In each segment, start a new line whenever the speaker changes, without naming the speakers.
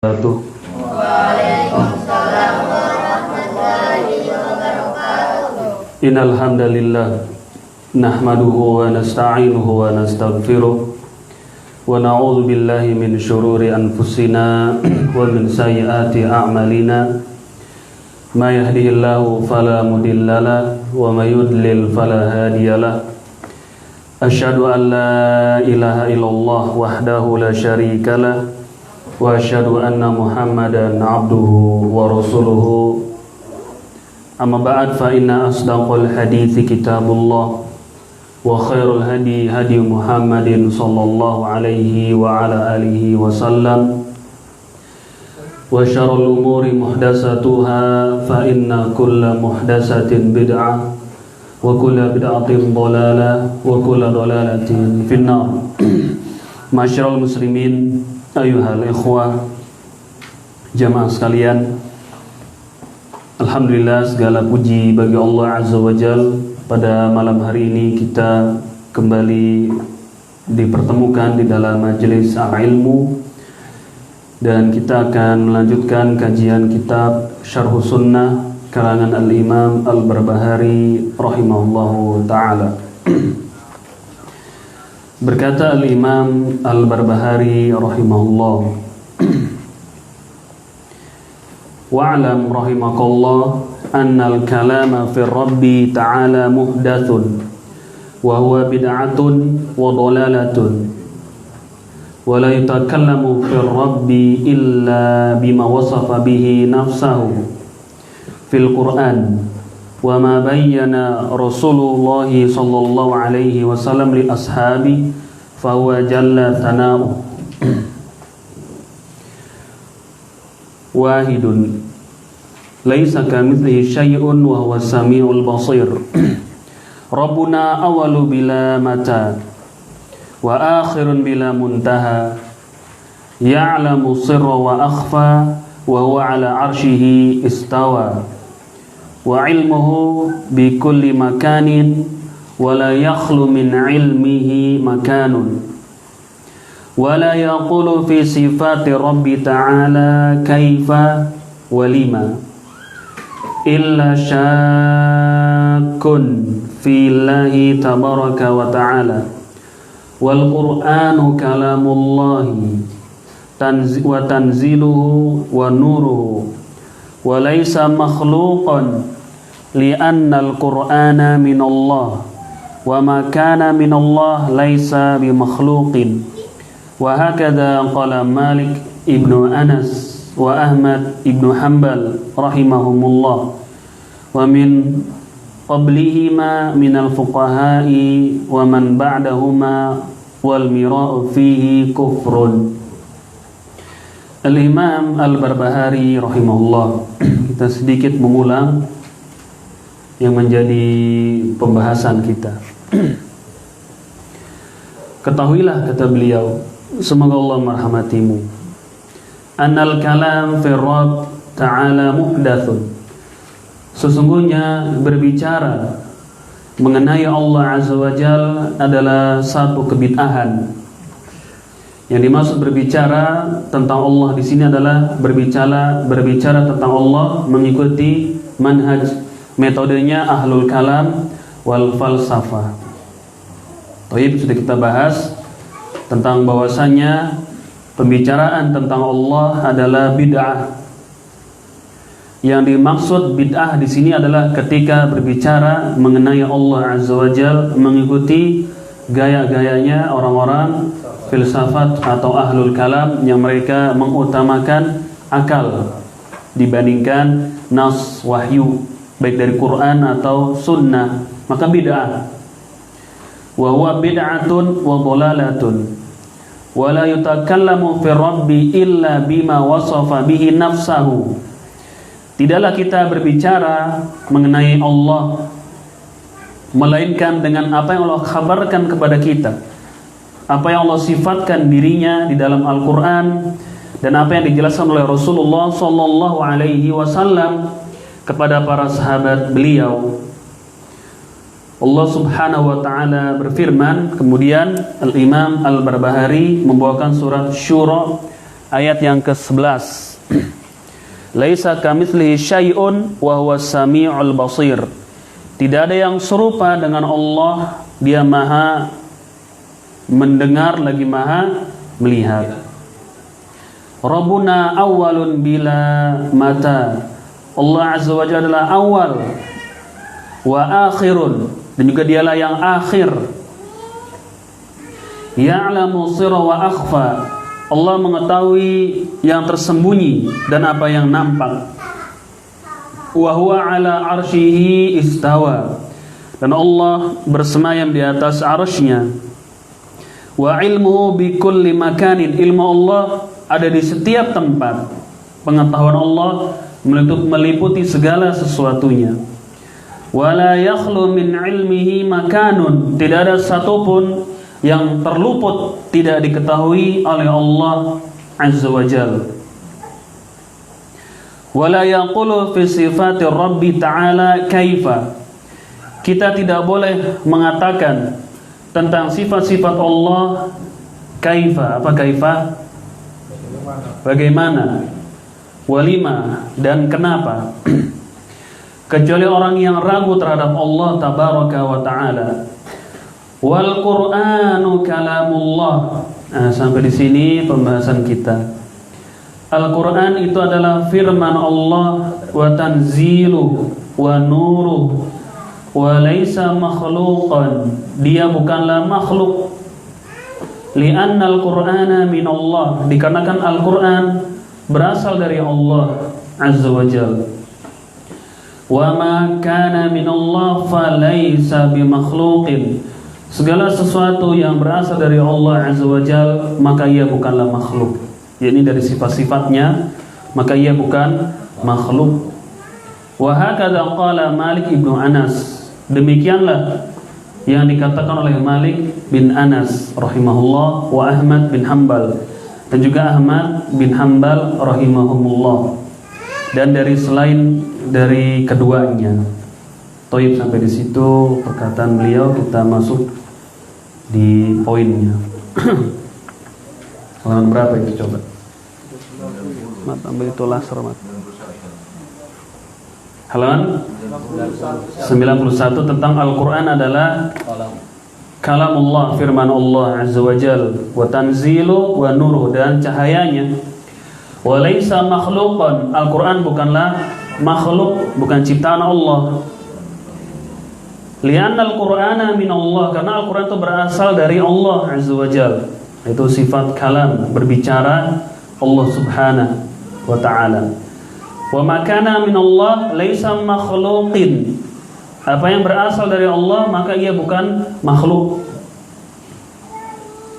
Waalaikumsalam warahmatullahi wabarakatuh.
Innal hamdalillah nahmaduhu wa nasta'inuhu wa nastaghfiruh wa na'udzu billahi min shururi anfusina wa min sayyiati a'malina. May yahdihillahu fala mudilla lahu wa may yudlil fala hadiyalah. Asyhadu an la ilaha illallah wahdahu la syarika lah wa asyhadu anna Muhammadan abduhu wa rasuluhu. Amma ba'd, fa inna asdaqal hadithi kitabullah wa khairul hadi hadi Muhammadin sallallahu alaihi wa ala alihi wa sallam wa syarrul umuri muhdatsatuha fa inna kulla muhdatsatin bid'ah wa kulla bid'atin dhalalah wa kulla dhalalatin finnar. Masyarul muslimin, ayuhal ikhwah, jamaah sekalian, alhamdulillah segala puji bagi Allah Azza wa Jal. Pada malam hari ini kita kembali dipertemukan di dalam majelis ilmu, dan kita akan melanjutkan kajian kitab Syarh Sunnah karangan Al-Imam Al-Barbahari rahimahullahu ta'ala. Berkata Al-Imam Al-Barbahari rahimahullah, wa'alam rahimakallah annal kalama fi Rabbi ta'ala muhdathun wa huwa bid'atun wa dalalatun wa la yutakallamu fi Rabbi illa bima wasafa bihi nafsahu fil Qur'an wa ma bayyana Rasulullah sallallahu alaihi wasallam li ashabi fa huwa jalla thana'u wahidun laisa kamitslihi syai'un wa huwa samiul basir. Rabbuna awalu bila mata wa akhirun bila muntaha ya'lamu sirra wa akhfa wa huwa ala arshihi istawa wa ilmuhu bi kulli makanin wa la yakhlu min ilmihi makanun wa la yaqulu fi sifati Rabbi ta'ala kaifa wa lima illa syakkun fi Allahi tabaraka wa ta'ala wal Qur'anu kalamullahi wa tanziluhu wa nuruhu wa laysa makhluqan li'anna al-Qur'ana min Allah wa ma kana min Allah laysa bi makhluqin. Wa hakadha qala Malik ibnu Anas wa Ahmad ibnu Hanbal rahimahumullah wa min qablihima minal fuqaha'i wa man ba'dahuma wal mira'u fihi kufrun. Al-Imam Al-Barbahari rahimahullah, kita sedikit mengulang yang menjadi pembahasan kita. Ketahuilah, kata beliau, semoga Allah merahmatimu, annal kalam fi Rabb ta'ala muhdathun, sesungguhnya berbicara mengenai Allah Azza wa Jal adalah satu kebid'ahan. Yang dimaksud berbicara tentang Allah di sini adalah berbicara tentang Allah mengikuti manhaj, metodenya ahlul kalam wal falsafah. Thayyib, sudah kita bahas tentang bahwasannya pembicaraan tentang Allah adalah bid'ah. Yang dimaksud bid'ah di sini adalah ketika berbicara mengenai Allah Azza wa Jal mengikuti gaya-gayanya orang-orang filsafat atau ahlul kalam yang mereka mengutamakan akal dibandingkan nas wahyu, baik dari Quran atau sunnah, maka bid'ah. Wa huwa bid'atun wa dhalalatun wa la yutakallamu fi Rabbi illa bima wasafa bihi nafsahu. Tidaklah kita berbicara mengenai Allah melainkan dengan apa yang Allah kabarkan kepada kita, apa yang Allah sifatkan dirinya di dalam Al-Quran, dan apa yang dijelaskan oleh Rasulullah sallallahu alaihi wasallam kepada para sahabat beliau. Allah subhanahu wa ta'ala berfirman, kemudian Al-Imam Al-Barbahari membawakan surat Syura ayat yang ke-11. Laisa kamitslihi syai'un wa huwas samiul basir. Tidak ada yang serupa dengan Allah, Dia Maha mendengar lagi Maha melihat. Rabbuna awwalun bila mata. Allah Azza wa Jalla adalah awal wa akhirun, dan juga Dialah yang akhir. Ya'lamu sirra wa akhfa. Allah mengetahui yang tersembunyi dan apa yang nampak. Wa huwa ala arsyihi istawa. Dan Allah bersemayam di atas arsy-Nya. Wa ilmuhu bi kulli makanin. Ilmu Allah ada di setiap tempat. Pengetahuan Allah meliputi segala sesuatunya. Wa la yakhlu min ilmihi makanun. Tidak ada satupun yang terluput, tidak diketahui oleh Allah Azza wa Jalla. Wala yaqulu fi sifati Rabbi ta'ala kaifa. Kita tidak boleh mengatakan tentang sifat-sifat Allah kaifa. Apa kaifa? Bagaimana? Walima, dan kenapa? Kecuali orang yang ragu terhadap Allah tabaraka wa ta'ala. Wal Qur'anu kalamullah. Nah, sampai di sini pembahasan kita. Al-Qur'an itu adalah firman Allah, wa tanzilu wa nuruh, wa laisa makhluqan. Dia bukanlah makhluk. Li'anna al-Qur'ana min Allah. Dikarenakan Al-Qur'an berasal dari Allah Azza wa Jalla. Wa ma kana min Allah fa laisa bimakhluqin. Segala sesuatu yang berasal dari Allah Azza wa Jalla, maka ia bukanlah makhluk. Yakni dari sifat-sifatnya, maka ia bukan makhluk. Wa hakadha qala Malik ibnu Anas. Demikianlah yang dikatakan oleh Malik bin Anas rahimahullah, wa Ahmad bin Hanbal, dan juga Ahmad bin Hanbal rahimahumullah, dan dari selain dari keduanya. Toib, sampai di situ perkataan beliau. Kita masuk di poinnya. Halaman berapa itu coba? Mat, ambil itu laser, Mat. Halaman 91 tentang Al-Quran adalah kalamullah, firman Allah Azza wa Jal, wa tanzilu wa nuruh, dan cahayanya. Wa laisa makhluqan. Al-Quran bukanlah makhluk, bukan ciptaan Allah. Lianna al-Qur'ana min Allah, karena Al-Quran itu berasal dari Allah Azza wa Jalla. Itu sifat kalam, berbicara Allah Subhanahu wa ta'ala. Wa makana min Allah laisa makhluqin. Apa yang berasal dari Allah maka ia bukan makhluk.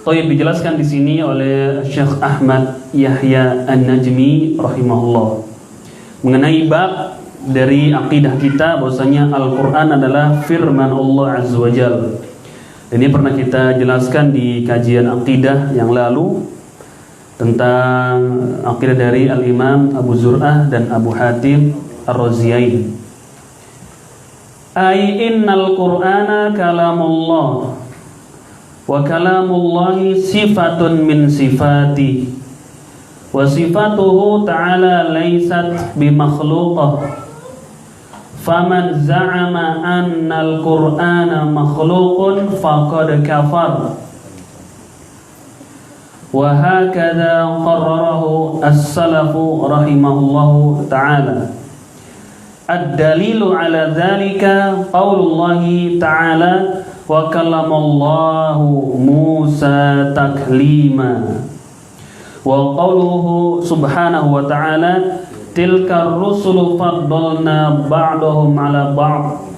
Toib, dijelaskan di sini oleh Syekh Ahmad Yahya An-Najmi rahimahullah mengenai bab dari akidah kita, bahwasanya Al-Quran adalah firman Allah Azza wa Jalla. Ini pernah kita jelaskan di kajian akidah yang lalu tentang akidah dari Al-Imam Abu Zur'ah dan Abu Hatim Ar-Raziyain. Ai innal Qur'ana kalamullah wa kalamullahi sifatun min sifati wa sifatuhu ta'ala laysat bimakhluqah. Faman za'ama anna al-Qur'ana makhluqun faqad kafar. Wa hakadha qarrarahu as-salafu rahimahullahu ta'ala. Ad-dalilu ala dhalika qaulullahi ta'ala wa kallamallahu Musa taklima. Wa qauluhu subhanahu wa ta'ala tilka rusulu faddalna ba'dahum ala ba'd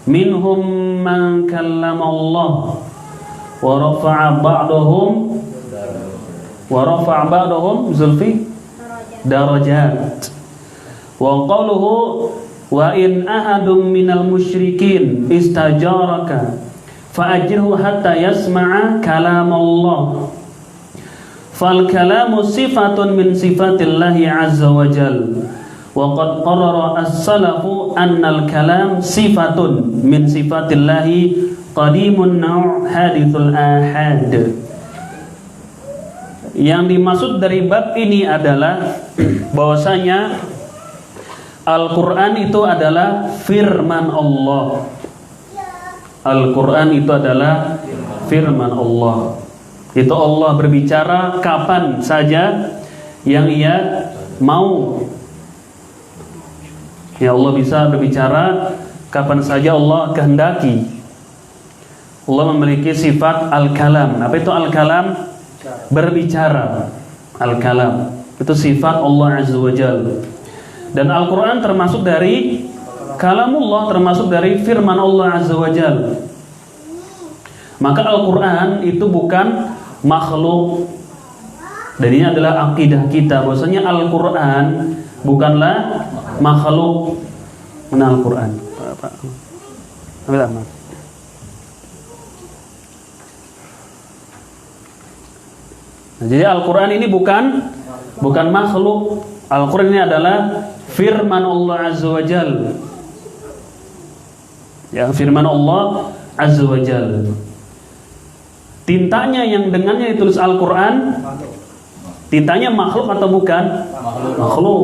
minhum man kallama Allah wa rafa'a ba'dahum zulfi darajat. Wa qawluhu wa in ahadum minal musyrikin istajaraka fa'ajirhu hatta yasma'a kalam Allah. Fal kalamu sifatun min sifatillahi azza wa jal. Wa qad qarrara as-salafu anna al-kalam sifatun min sifatillahi qadimun naw' hadithul ahad. Yang dimaksud dari bab ini adalah bahwasanya Al-Quran itu adalah firman Allah. Al-Quran itu adalah firman Allah. Itu Allah berbicara kapan saja yang Ia mau. Ya, Allah bisa berbicara kapan saja Allah kehendaki. Allah memiliki sifat al-kalam. Apa itu al-kalam? Berbicara. Al-kalam itu sifat Allah Azza wa Jalla. Dan Al-Quran termasuk dari kalamullah, termasuk dari firman Allah Azza wa Jalla. Maka Al-Quran itu bukan makhluk. Dan ini adalah akidah kita, bahwasanya Al-Quran bukanlah makhluk. Mana Al-Quran? Ambil amat. Nah, jadi Al-Quran ini bukan makhluk. Al-Quran ini adalah firman Allah Azza wa Jalla. Ya, firman Allah Azza wa Jalla. Tintanya yang dengannya ditulis Al-Quran, tintanya makhluk atau bukan? Makhluk.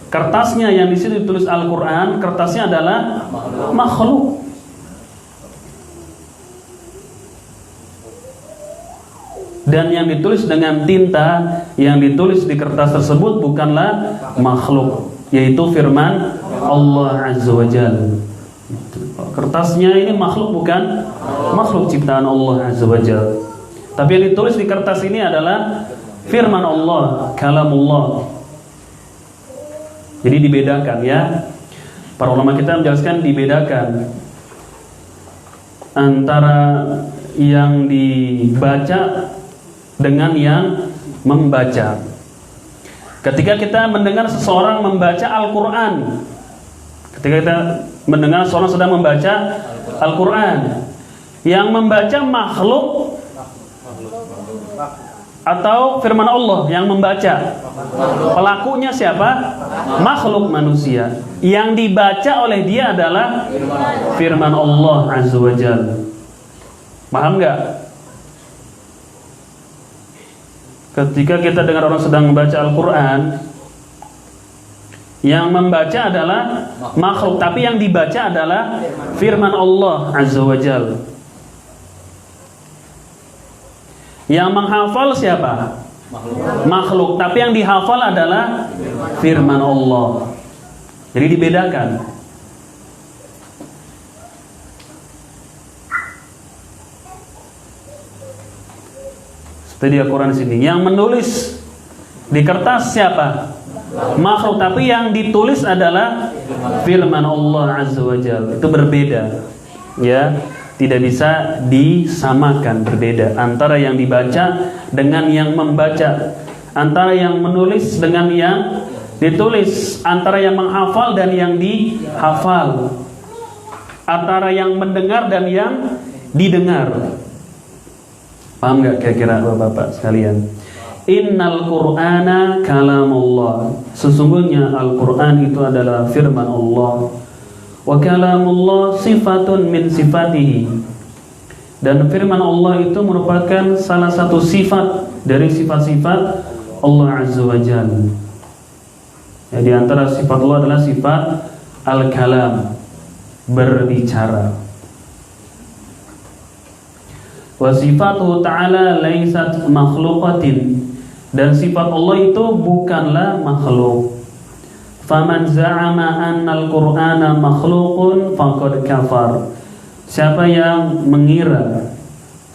Kertasnya yang di situ ditulis Al-Quran, kertasnya adalah makhluk. Dan yang ditulis dengan tinta, yang ditulis di kertas tersebut bukanlah makhluk, yaitu firman Allah Azza wa Jalla. Kertasnya ini makhluk bukan? Makhluk ciptaan Allah Azza wa Jalla. Tapi yang ditulis di kertas ini adalah firman Allah, kalamullah. Jadi dibedakan ya. Para ulama kita menjelaskan dibedakan antara yang dibaca dengan yang membaca. Ketika kita mendengar seseorang membaca Al-Quran, ketika kita mendengar seseorang sedang membaca Al-Quran, yang membaca makhluk atau firman Allah yang membaca? Pelakunya siapa? Makhluk manusia. Yang dibaca oleh dia adalah firman Allah Azza wa Jalla. Paham gak? Ketika kita dengar orang sedang membaca Al-Quran, yang membaca adalah makhluk, tapi yang dibaca adalah firman Allah Azza wa Jalla. Yang menghafal siapa? Makhluk, tapi yang dihafal adalah firman Allah. Jadi dibedakan. Seperti Al-Quran di sini, yang menulis di kertas siapa? Makhluk, tapi yang ditulis adalah firman Allah Azza wa Jalla. Itu berbeda, ya, tidak bisa disamakan, berbeda antara yang dibaca dengan yang membaca, antara yang menulis dengan yang ditulis, antara yang menghafal dan yang dihafal, antara yang mendengar dan yang didengar. Paham gak kira-kira bapak-bapak sekalian? Innal Qur'ana kalamullah. Sesungguhnya Al-Quran itu adalah firman Allah. Wa kalamullah sifatun min sifatihi. Dan firman Allah itu merupakan salah satu sifat dari sifat-sifat Allah Azza wa Jalla. Ya, di antara sifat Allah adalah sifat al-kalam, berbicara. Wa sifatuhu ta'ala laysat makhluqatin. Dan sifat Allah itu bukanlah makhluk. Faman za'ama anna al-Qur'ana makhluqun faqad kafar. Siapa yang mengira,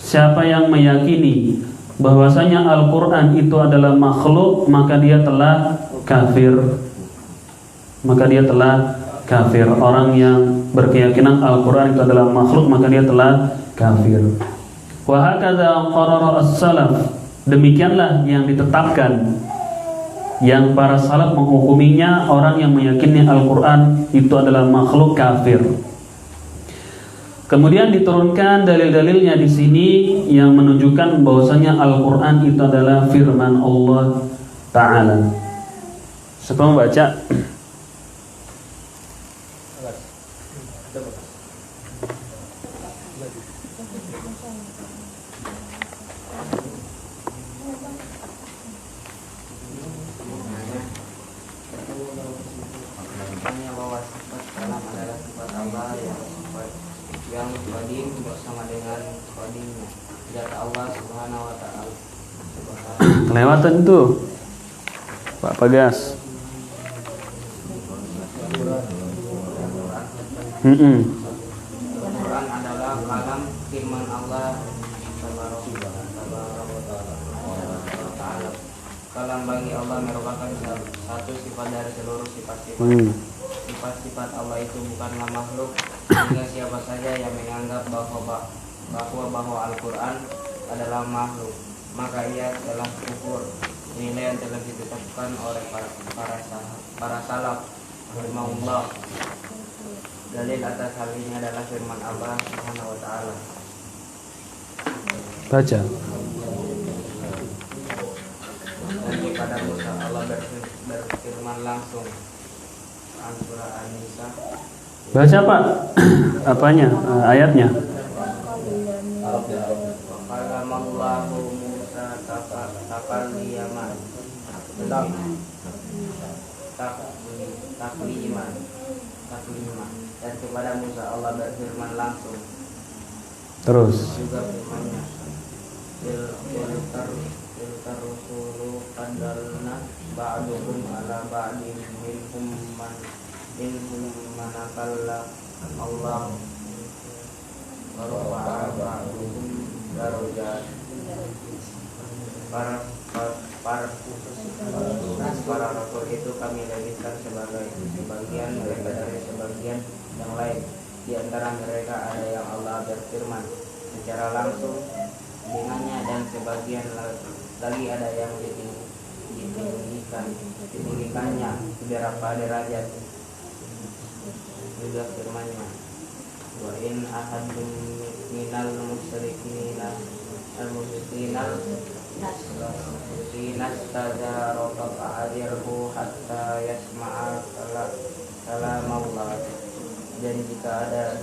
siapa yang meyakini bahwasanya Al-Quran itu adalah makhluk, maka dia telah kafir. Maka dia telah kafir. Orang yang berkeyakinan Al-Quran itu adalah makhluk, maka dia telah kafir. Wa hakadha qarara as-salaf. Demikianlah yang ditetapkan, yang para salaf menghukuminya. Orang yang meyakini Al-Quran itu adalah makhluk, kafir. Kemudian diturunkan dalil-dalilnya di sini yang menunjukkan bahwasanya Al-Quran itu adalah firman Allah Ta'ala. Siapa membaca?
yang qadim bersama dengan qadimnya zat Allah Subhanahu wa taala.
Kelewatan tuh Pak Pagas.
Al-Quran adalah kalam firman Allah Taala. Kalam bagi Allah merupakan satu sifat dari seluruh sifat-sifat. Sifat-sifat Allah itu bukanlah makhluk, sehingga siapa saja yang menganggap bahwa Al-Quran adalah makhluk, maka ia telah kufur. Nilai yang telah ditetapkan oleh para salaf rahimahullah. Dalil atas hal ini adalah firman Allah Subhanahu wa taala.
Baca.
Dan kepada Musa Allah berfirman langsung. Surah An-Nisa.
Baca Pak. Apanya? Ayatnya.
Faqalamallahu Musa takliman. Takliman. Dan kepada Musa Allah berfirman langsung.
Terus.
Juga firman-Nya. Tilkar rusulu qadalna ba'duhum ala ba'din minhum man akalla Allah wa rafa'a ba'duhum darajat. Para rasul itu kami lebihkan sebagian mereka dari sebagian yang lain. Di antara mereka ada yang Allah berfirman secara langsung dengannya, dan sebagian lagi ada yang ditinggikannya beberapa derajat. Juga firman-Nya, wa in ahadun minal musyrikina nastajaraka fa'ajirhu hatta yasma'a kalam Allah. Dan jika ada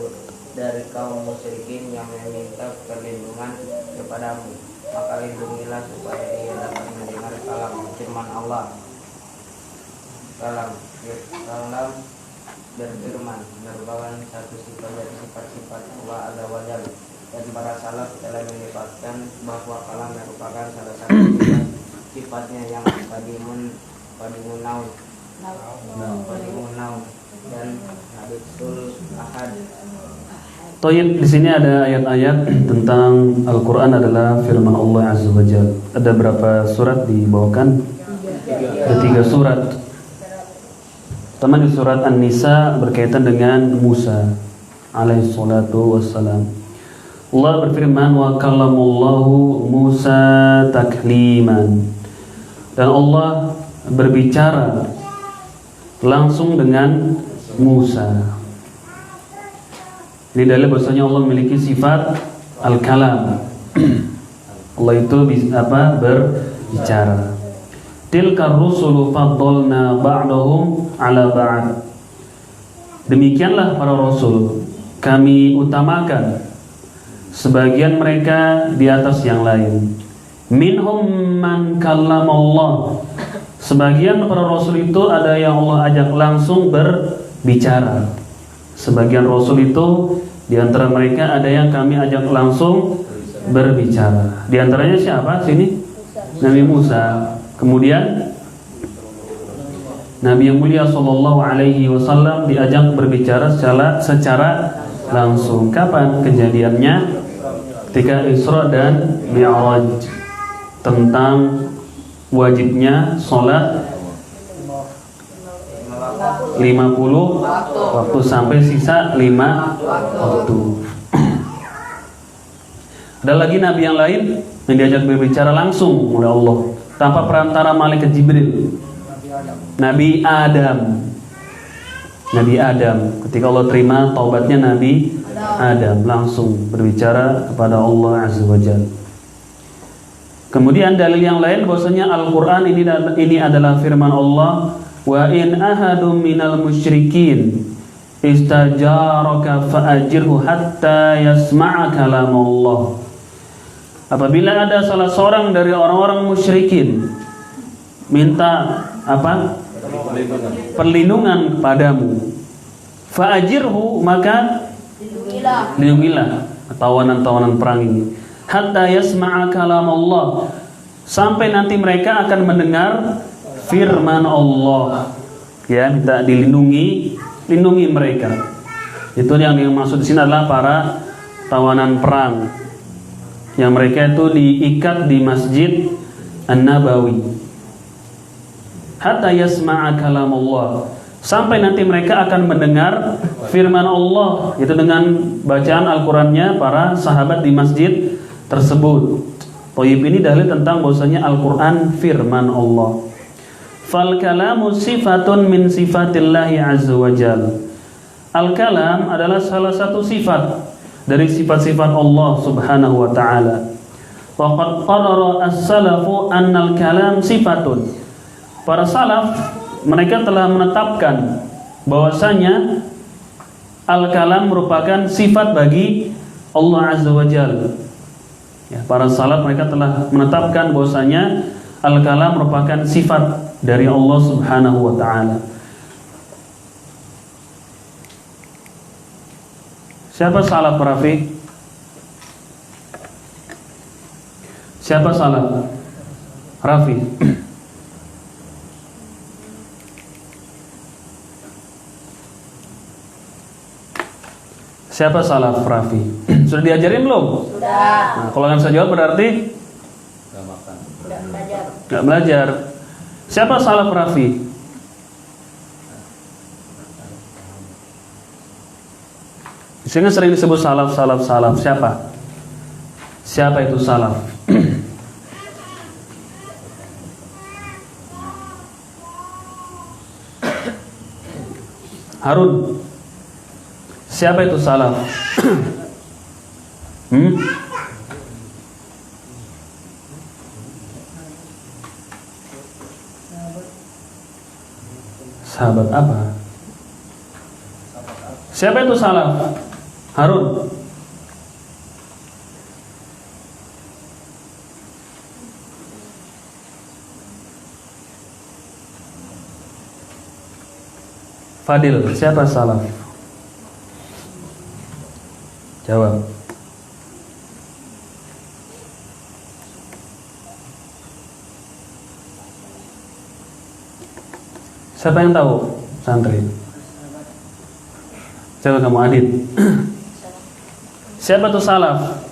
dari kaum musyrikin yang meminta perlindungan kepadamu, maka lindungilah supaya ia dapat mendengar kalam firman Allah. Kalam berfirman merupakan satu sifat dari sifat-sifat Allah Azza wa Jalla, dan para salaf telah menyebutkan bahwa kalam merupakan salah satu sifatnya yang qadimun naun dan haditsul ahad.
Toyib, di sini ada ayat-ayat tentang Al-Quran adalah firman Allah Azza wa Jalla. Ada berapa surat dibawakan? Ada 3 surat. Pertama di surat An-Nisa berkaitan dengan Musa alaihi salatu wassalam. Allah berfirman, wa kallamallahu Musa takliman. Dan Allah berbicara langsung dengan Musa. Ini dalil bahwasanya Allah memiliki sifat al-kalam. Allah itu berbicara. Tilkar rusulu faddalna ba'dahum ala ba'd. Demikianlah para rasul, kami utamakan sebagian mereka di atas yang lain. Minhum man kallamallah. Sebagian para rasul itu ada yang Allah ajak langsung berbicara. Sebagian rasul itu di antara mereka ada yang kami ajak langsung berbicara. Di antaranya siapa sini? Nabi Musa. Kemudian Nabi yang mulia sallallahu alaihi wasallam diajak berbicara secara langsung. Kapan kejadiannya? Ketika Isra dan Mi'raj, tentang wajibnya sholat 50 waktu sampai sisa 5 waktu. Ada lagi nabi yang lain yang diajak berbicara langsung oleh Allah tanpa perantara malaikat Jibril. Nabi Adam. Nabi Adam, ketika Allah terima taubatnya Nabi Adam, langsung berbicara kepada Allah Azza wa Jalla. Kemudian dalil yang lain bahwasanya Al-Quran ini adalah firman Allah. Wa in ahadum minal musyrikin istajaraka fa'ajirhu hatta yasma'a kalam Allah. Apabila ada salah seorang dari orang-orang musyrikin minta apa? Perlindungan padamu, fa'ajirhu, maka Lindungilah tawanan-tawanan perang ini. Hatta yasma'a kalam Allah, sampai nanti mereka akan mendengar firman Allah. Ya, minta lindungi mereka. Itu yang dimaksud di sini adalah para tawanan perang yang mereka itu diikat di Masjid An-Nabawi. Hatta yasma'a kalam Allah, sampai nanti mereka akan mendengar firman Allah, itu dengan bacaan Al-Qur'annya para sahabat di masjid tersebut. Thayyib ini dalil tentang bahwasanya Al-Qur'an firman Allah. Fal kalamu sifatun min sifatillahi azza wa jalla. Al-kalam adalah salah satu sifat dari sifat-sifat Allah Subhanahu wa taala. Wa qad qarara as-salafu annal kalam sifatun. Para salaf mereka telah menetapkan bahwasanya al-kalam merupakan sifat bagi Allah azza wa jalla. Ya, para salaf mereka telah menetapkan bahwasanya al-kalam merupakan sifat dari Allah Subhanahu wa taala. Siapa salaf, Rafi? Siapa salaf? Rafi. Siapa salaf, Rafi? Sudah diajarin belum?
Sudah.
Nah, kalau nggak bisa jawab berarti nggak belajar. Siapa salaf, Rafi? Di sini sering disebut salaf. Siapa? Siapa itu salaf? Harun. Siapa itu salaf? Sahabat apa? Siapa itu salaf? Harun. Fadil, siapa salaf? Jawab. Siapa yang tahu? Santri. Coba kamu Adit. Siapa tuh salaf?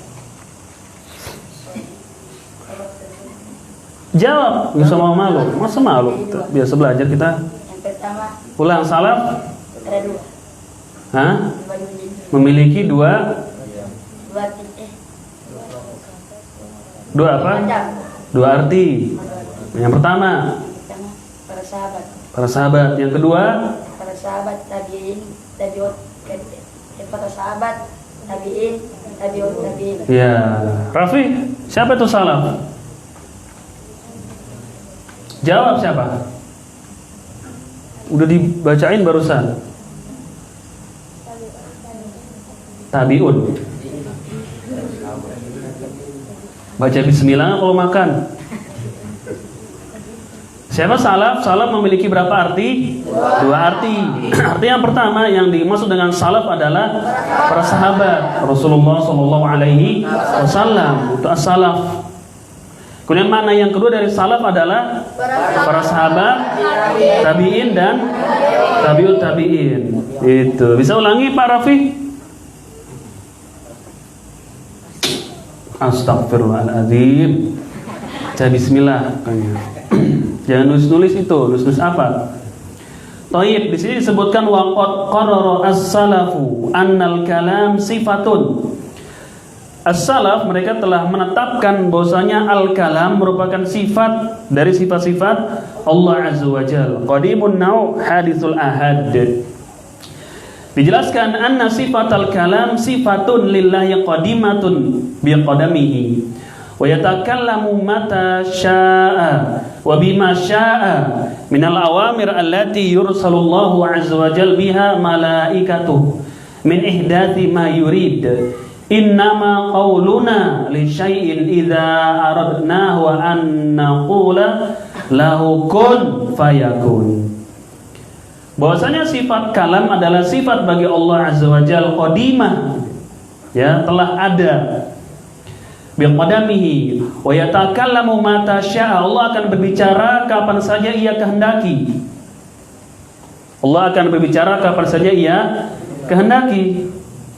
Jawab, nggak usah malu. Masa malu? Biasa belajar kita.
Yang pertama,
Ulang, salaf.
ada dua.
Hah? Memiliki dua apa? Dua arti. Yang pertama,
Para sahabat.
para sahabat. Yang kedua,
Para sahabat tabiin, tabiut, para sahabat tabiin, tabiut, tabiin.
ya. Rafi, siapa itu salaf? Jawab siapa? Udah dibacain barusan. Tabiun. Baca bismillah kalau makan. Siapa salaf? Salaf memiliki berapa arti? Dua arti. Arti yang pertama yang dimaksud dengan salaf adalah para sahabat Rasulullah SAW. Itu as-salaf. Kemudian mana yang kedua dari salaf adalah para sahabat, tabiin dan tabiut tabiin. Itu. Bisa ulangi Pak Rafi? Astagfirullahaladzim. Baca bismillah. Jangan nulis itu. Nulis apa? Thayyib, di sini disebutkan waqad qarara as-salafu annal kalam sifatun. As-salaf mereka telah menetapkan bahwasanya al-kalam merupakan sifat dari sifat-sifat Allah Azza wa Jalla. Qadimun naw hadithul ahad. Dijelaskan anna sifatal kalam sifatun lillahi qadimatun biqadamihi wa yatakallamu mata syaa wa bima syaa minal awamir allati yursalullahu azza wa jalla biha malaikatuh min ihdathi ma yurid. Innama qawluna li syai'in idza aradnahu an naqula lahu kun fayakun. Bahwasanya sifat kalam adalah sifat bagi Allah Azza wa Jalla qadimah, ya, telah ada. Biqadamihi wa yatakallamu mata syaa. Allah akan berbicara kapan saja Ia kehendaki. Allah akan berbicara kapan saja Ia kehendaki.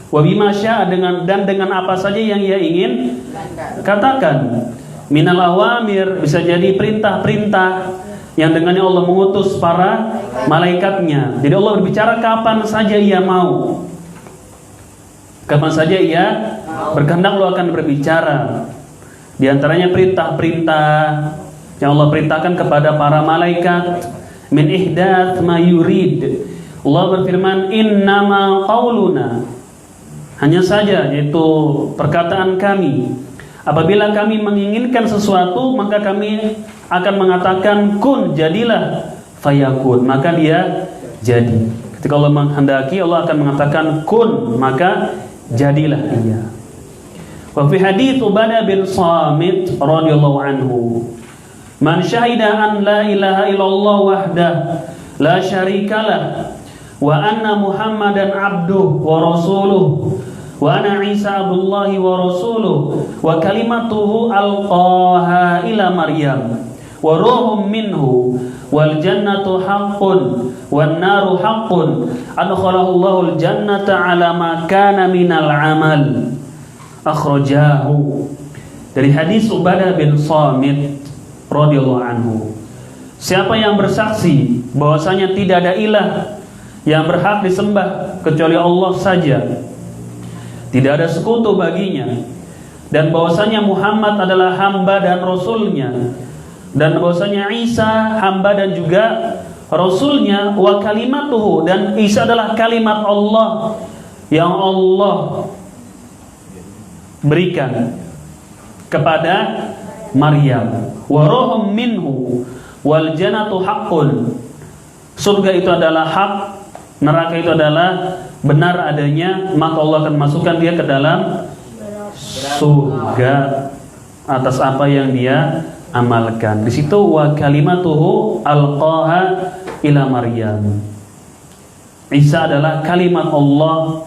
Wa bima syaa, dengan apa saja yang Ia ingin katakan. Minal awamir, bisa jadi perintah-perintah yang dengannya Allah mengutus para malaikatnya. Jadi Allah berbicara kapan saja Ia mau. Kapan saja Ia berkehendak, Allah akan berbicara. Di antaranya perintah-perintah yang Allah perintahkan kepada para malaikat. Min ihdath ma yurid. Allah berfirman, innama qauluna, hanya saja, yaitu perkataan kami. Apabila kami menginginkan sesuatu, maka kami akan mengatakan kun, jadilah, fayakun, maka dia jadi. Ketika Allah menghendaki, Allah akan mengatakan kun, maka jadilah ia. Wa fi hadits Ubadah bin Samit radhiyallahu anhu, man syahida an la ilaha illallah wahdah la syarikalah wa anna Muhammadan abduhu wa rasuluhu wa ana Isa abdullahi wa rasuluhu wa kalimatuhu alqaha ila Maryam wa ruhum minhu wal jannatu haqqun wan naru haqqun adkhalahu Allahul jannata ala ma kana minal amal. Akhrajahu. Dari hadis Ubadah bin Samit radhiyallahu anhu, siapa yang bersaksi bahwasanya tidak ada ilah yang berhak disembah kecuali Allah saja, tidak ada sekutu baginya, dan bahwasanya Muhammad adalah hamba dan rasulnya, dan bahwasanya Isa hamba dan juga rasulnya, wa kalimatuhu, dan Isa adalah kalimat Allah yang Allah berikan kepada Maryam, wa ruhum minhu wal jannatu haqqun, surga itu adalah hak, neraka itu adalah benar adanya, maka Allah akan masukkan dia ke dalam surga atas apa yang dia amalkan. Di situ wa kalimatuhu alqaha ila Maryam. Isa adalah kalimat Allah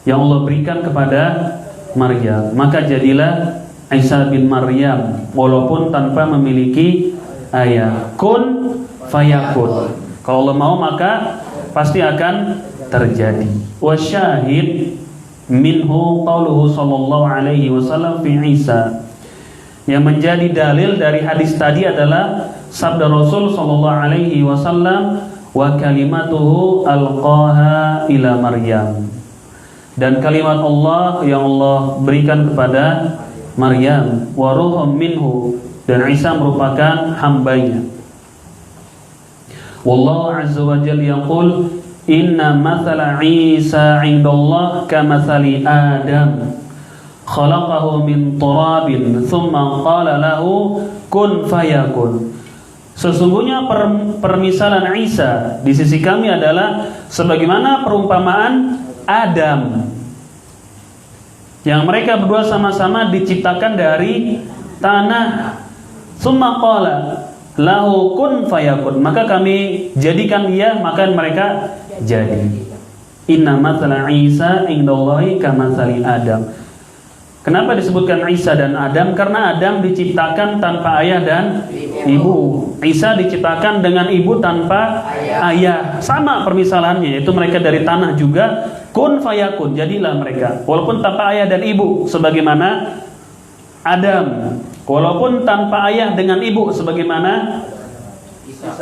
yang Allah berikan kepada Maryam, maka jadilah Isa bin Maryam walaupun tanpa memiliki ayah. Kun fayakun. Kalau Allah mau maka pasti akan terjadi. Wa syahid minhu qauluhu sallallahu alaihi wasallam fi Isa. Yang menjadi dalil dari hadis tadi adalah sabda Rasul sallallahu alaihi wasallam, wa kalimatuhu alqaha ila Maryam. Dan kalimat Allah yang Allah berikan kepada Maryam, wa ruhum minhu, dan Isa merupakan hambanya. Wallahu azza wa jalla yaqul, inna mathala Isa 'indallah kamathali Adam, khalaqahu min turabin thumma qala lahu kun fayakun. Sesungguhnya permisalan Isa di sisi kami adalah sebagaimana perumpamaan Adam, yang mereka berdua sama-sama diciptakan dari tanah. Summa qala lahu kun fayakun, maka kami jadikan dia, maka mereka jadi. Inna mathala Isa indallahi kamathali Adam. Kenapa disebutkan Isa dan Adam? Karena Adam diciptakan tanpa ayah dan ibu. Isa diciptakan dengan ibu tanpa ayah. Sama permisalannya, yaitu mereka dari tanah juga. Kun fayakun, jadilah mereka, walaupun tanpa ayah dan ibu, sebagaimana Adam, walaupun tanpa ayah dengan ibu, sebagaimana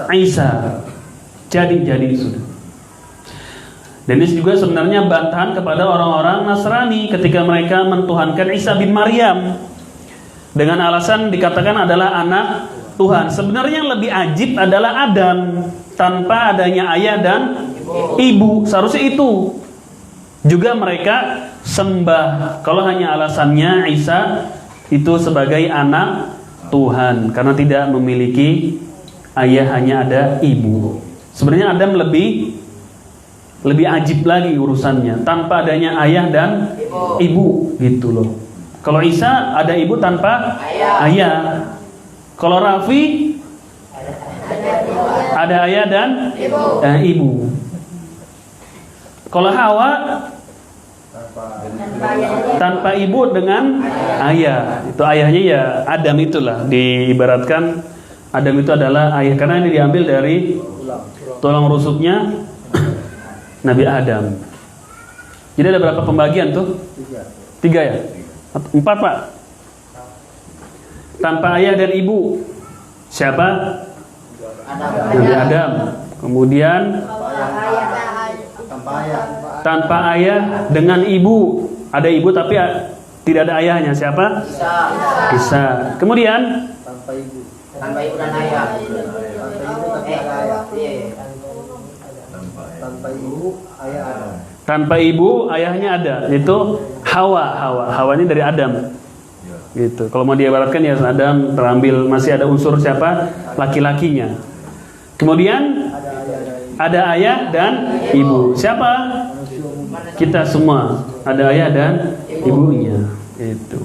Isa. Jadi sudah. Dan ini juga sebenarnya bantahan kepada orang-orang Nasrani ketika mereka mentuhankan Isa bin Maryam dengan alasan dikatakan adalah anak Tuhan. Sebenarnya yang lebih ajib adalah Adam tanpa adanya ayah dan ibu. Seharusnya itu juga mereka sembah. Kalau hanya alasannya Isa itu sebagai anak Tuhan karena tidak memiliki ayah, hanya ada ibu. Sebenarnya Adam lebih ajib lagi urusannya, tanpa adanya ayah dan ibu gitu loh. Kalau Isa ada ibu tanpa ayah. Kalau Rafi ada ayah dan ibu. Kalau Hawa Tanpa ibu dengan ayah. Itu ayahnya ya Adam itulah, diibaratkan Adam itu adalah ayah karena ini diambil dari tulang rusuknya Nabi Adam. Jadi ada berapa pembagian tuh? 3 ya? 4 Pak? Tanpa ayah dan ibu siapa? Nabi Adam. Kemudian tanpa ayah dengan ibu, ada ibu tapi tidak ada ayahnya, siapa? Isa. Kemudian
Tanpa ibu dan ayah.
tanpa ibu ayahnya ada, itu Hawa ini dari Adam. Gitu. Kalau mau diibaratkan ya Adam terambil, masih ada unsur siapa? Laki-lakinya. Kemudian ada ayah dan ibu. Siapa? Kita semua. Ada ayah dan ibunya. Itu.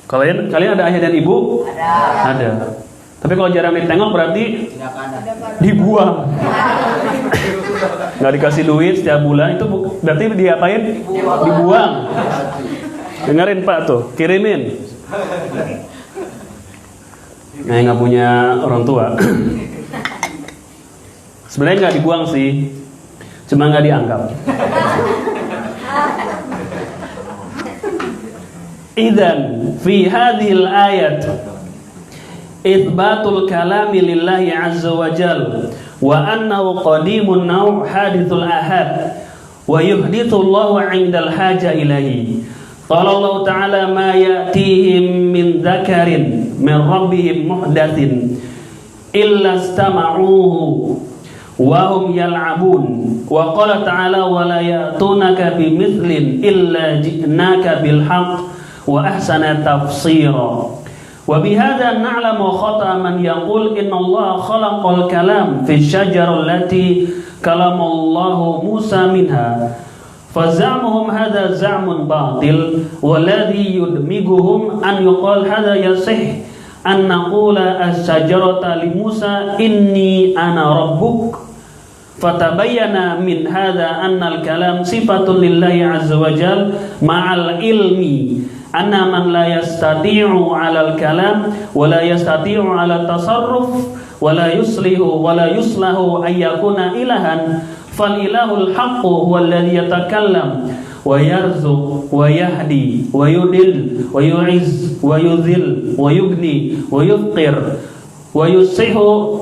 Kalian ada ayah dan ibu? Ada. Tapi kalau jarang ditengok berarti dibuang. Nggak dikasih duit setiap bulan, itu berarti diapain? Dibuang. Dengerin Pak tuh, kirimin. Nah, yang nggak punya orang tua. Sebenarnya nggak dibuang sih, cuma nggak dianggap. Idzan fi hadhil ayat itsbatul kalami lillahi azza wa jalla wa annahu qadimun naw hadithul ahad wa yuhdithu Allahu 'indal haja ilaihi. Qala Allah ta'ala ma ya'tihim min dzakarin min rabbihim muhdatsin illa istama'uhu wa hum yal'abun. Wa qala ta'ala wa la ya'tunaka bimithlin illa ji'naka bil haqq wa ahsana tafsira. Wa bihadza na'lamu khata man yaqul inna Allah khalaqal kalam fi syajarah allati kalamallahu Musa minha. فزعمهم هذا زعم باطل والذي يدمغهم أن يقال هذا يصح أن نقول الشجرة لموسى إني أنا ربك فتبين من هذا أن الكلام صفة لله عز وجل مع العلم أن من لا يستطيع على الكلام ولا يستطيع على التصرف ولا يصلح أن يكون إلها فالإله الحق هو الذي يتكلم ويرزق ويهدي ويضل ويعز ويذل ويغني ويفقر ويصح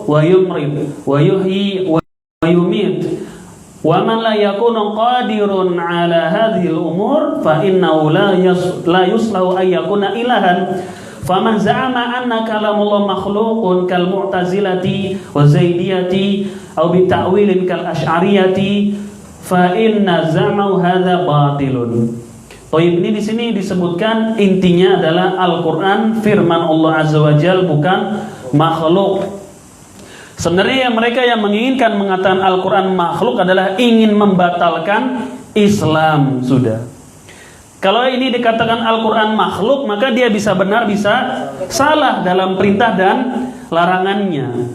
ويمرض ويحيي ويميت ومن لا يكون قادر على هذه الأمور فإنه لا يصلح أن يكون إلها. فمن زعم أن كلام الله مخلوق كالمعتزلة والزيدية أو بتأويل كالأشعرية فإن زعمه هذا باطل. Toib ini di sini disebutkan intinya adalah Al-Quran firman Allah Azza wa Jalla, bukan makhluk. Sebenarnya mereka yang menginginkan mengatakan Al-Quran makhluk adalah ingin membatalkan Islam sudah. Kalau ini dikatakan Al-Quran makhluk, maka dia bisa benar, bisa salah dalam perintah dan larangannya.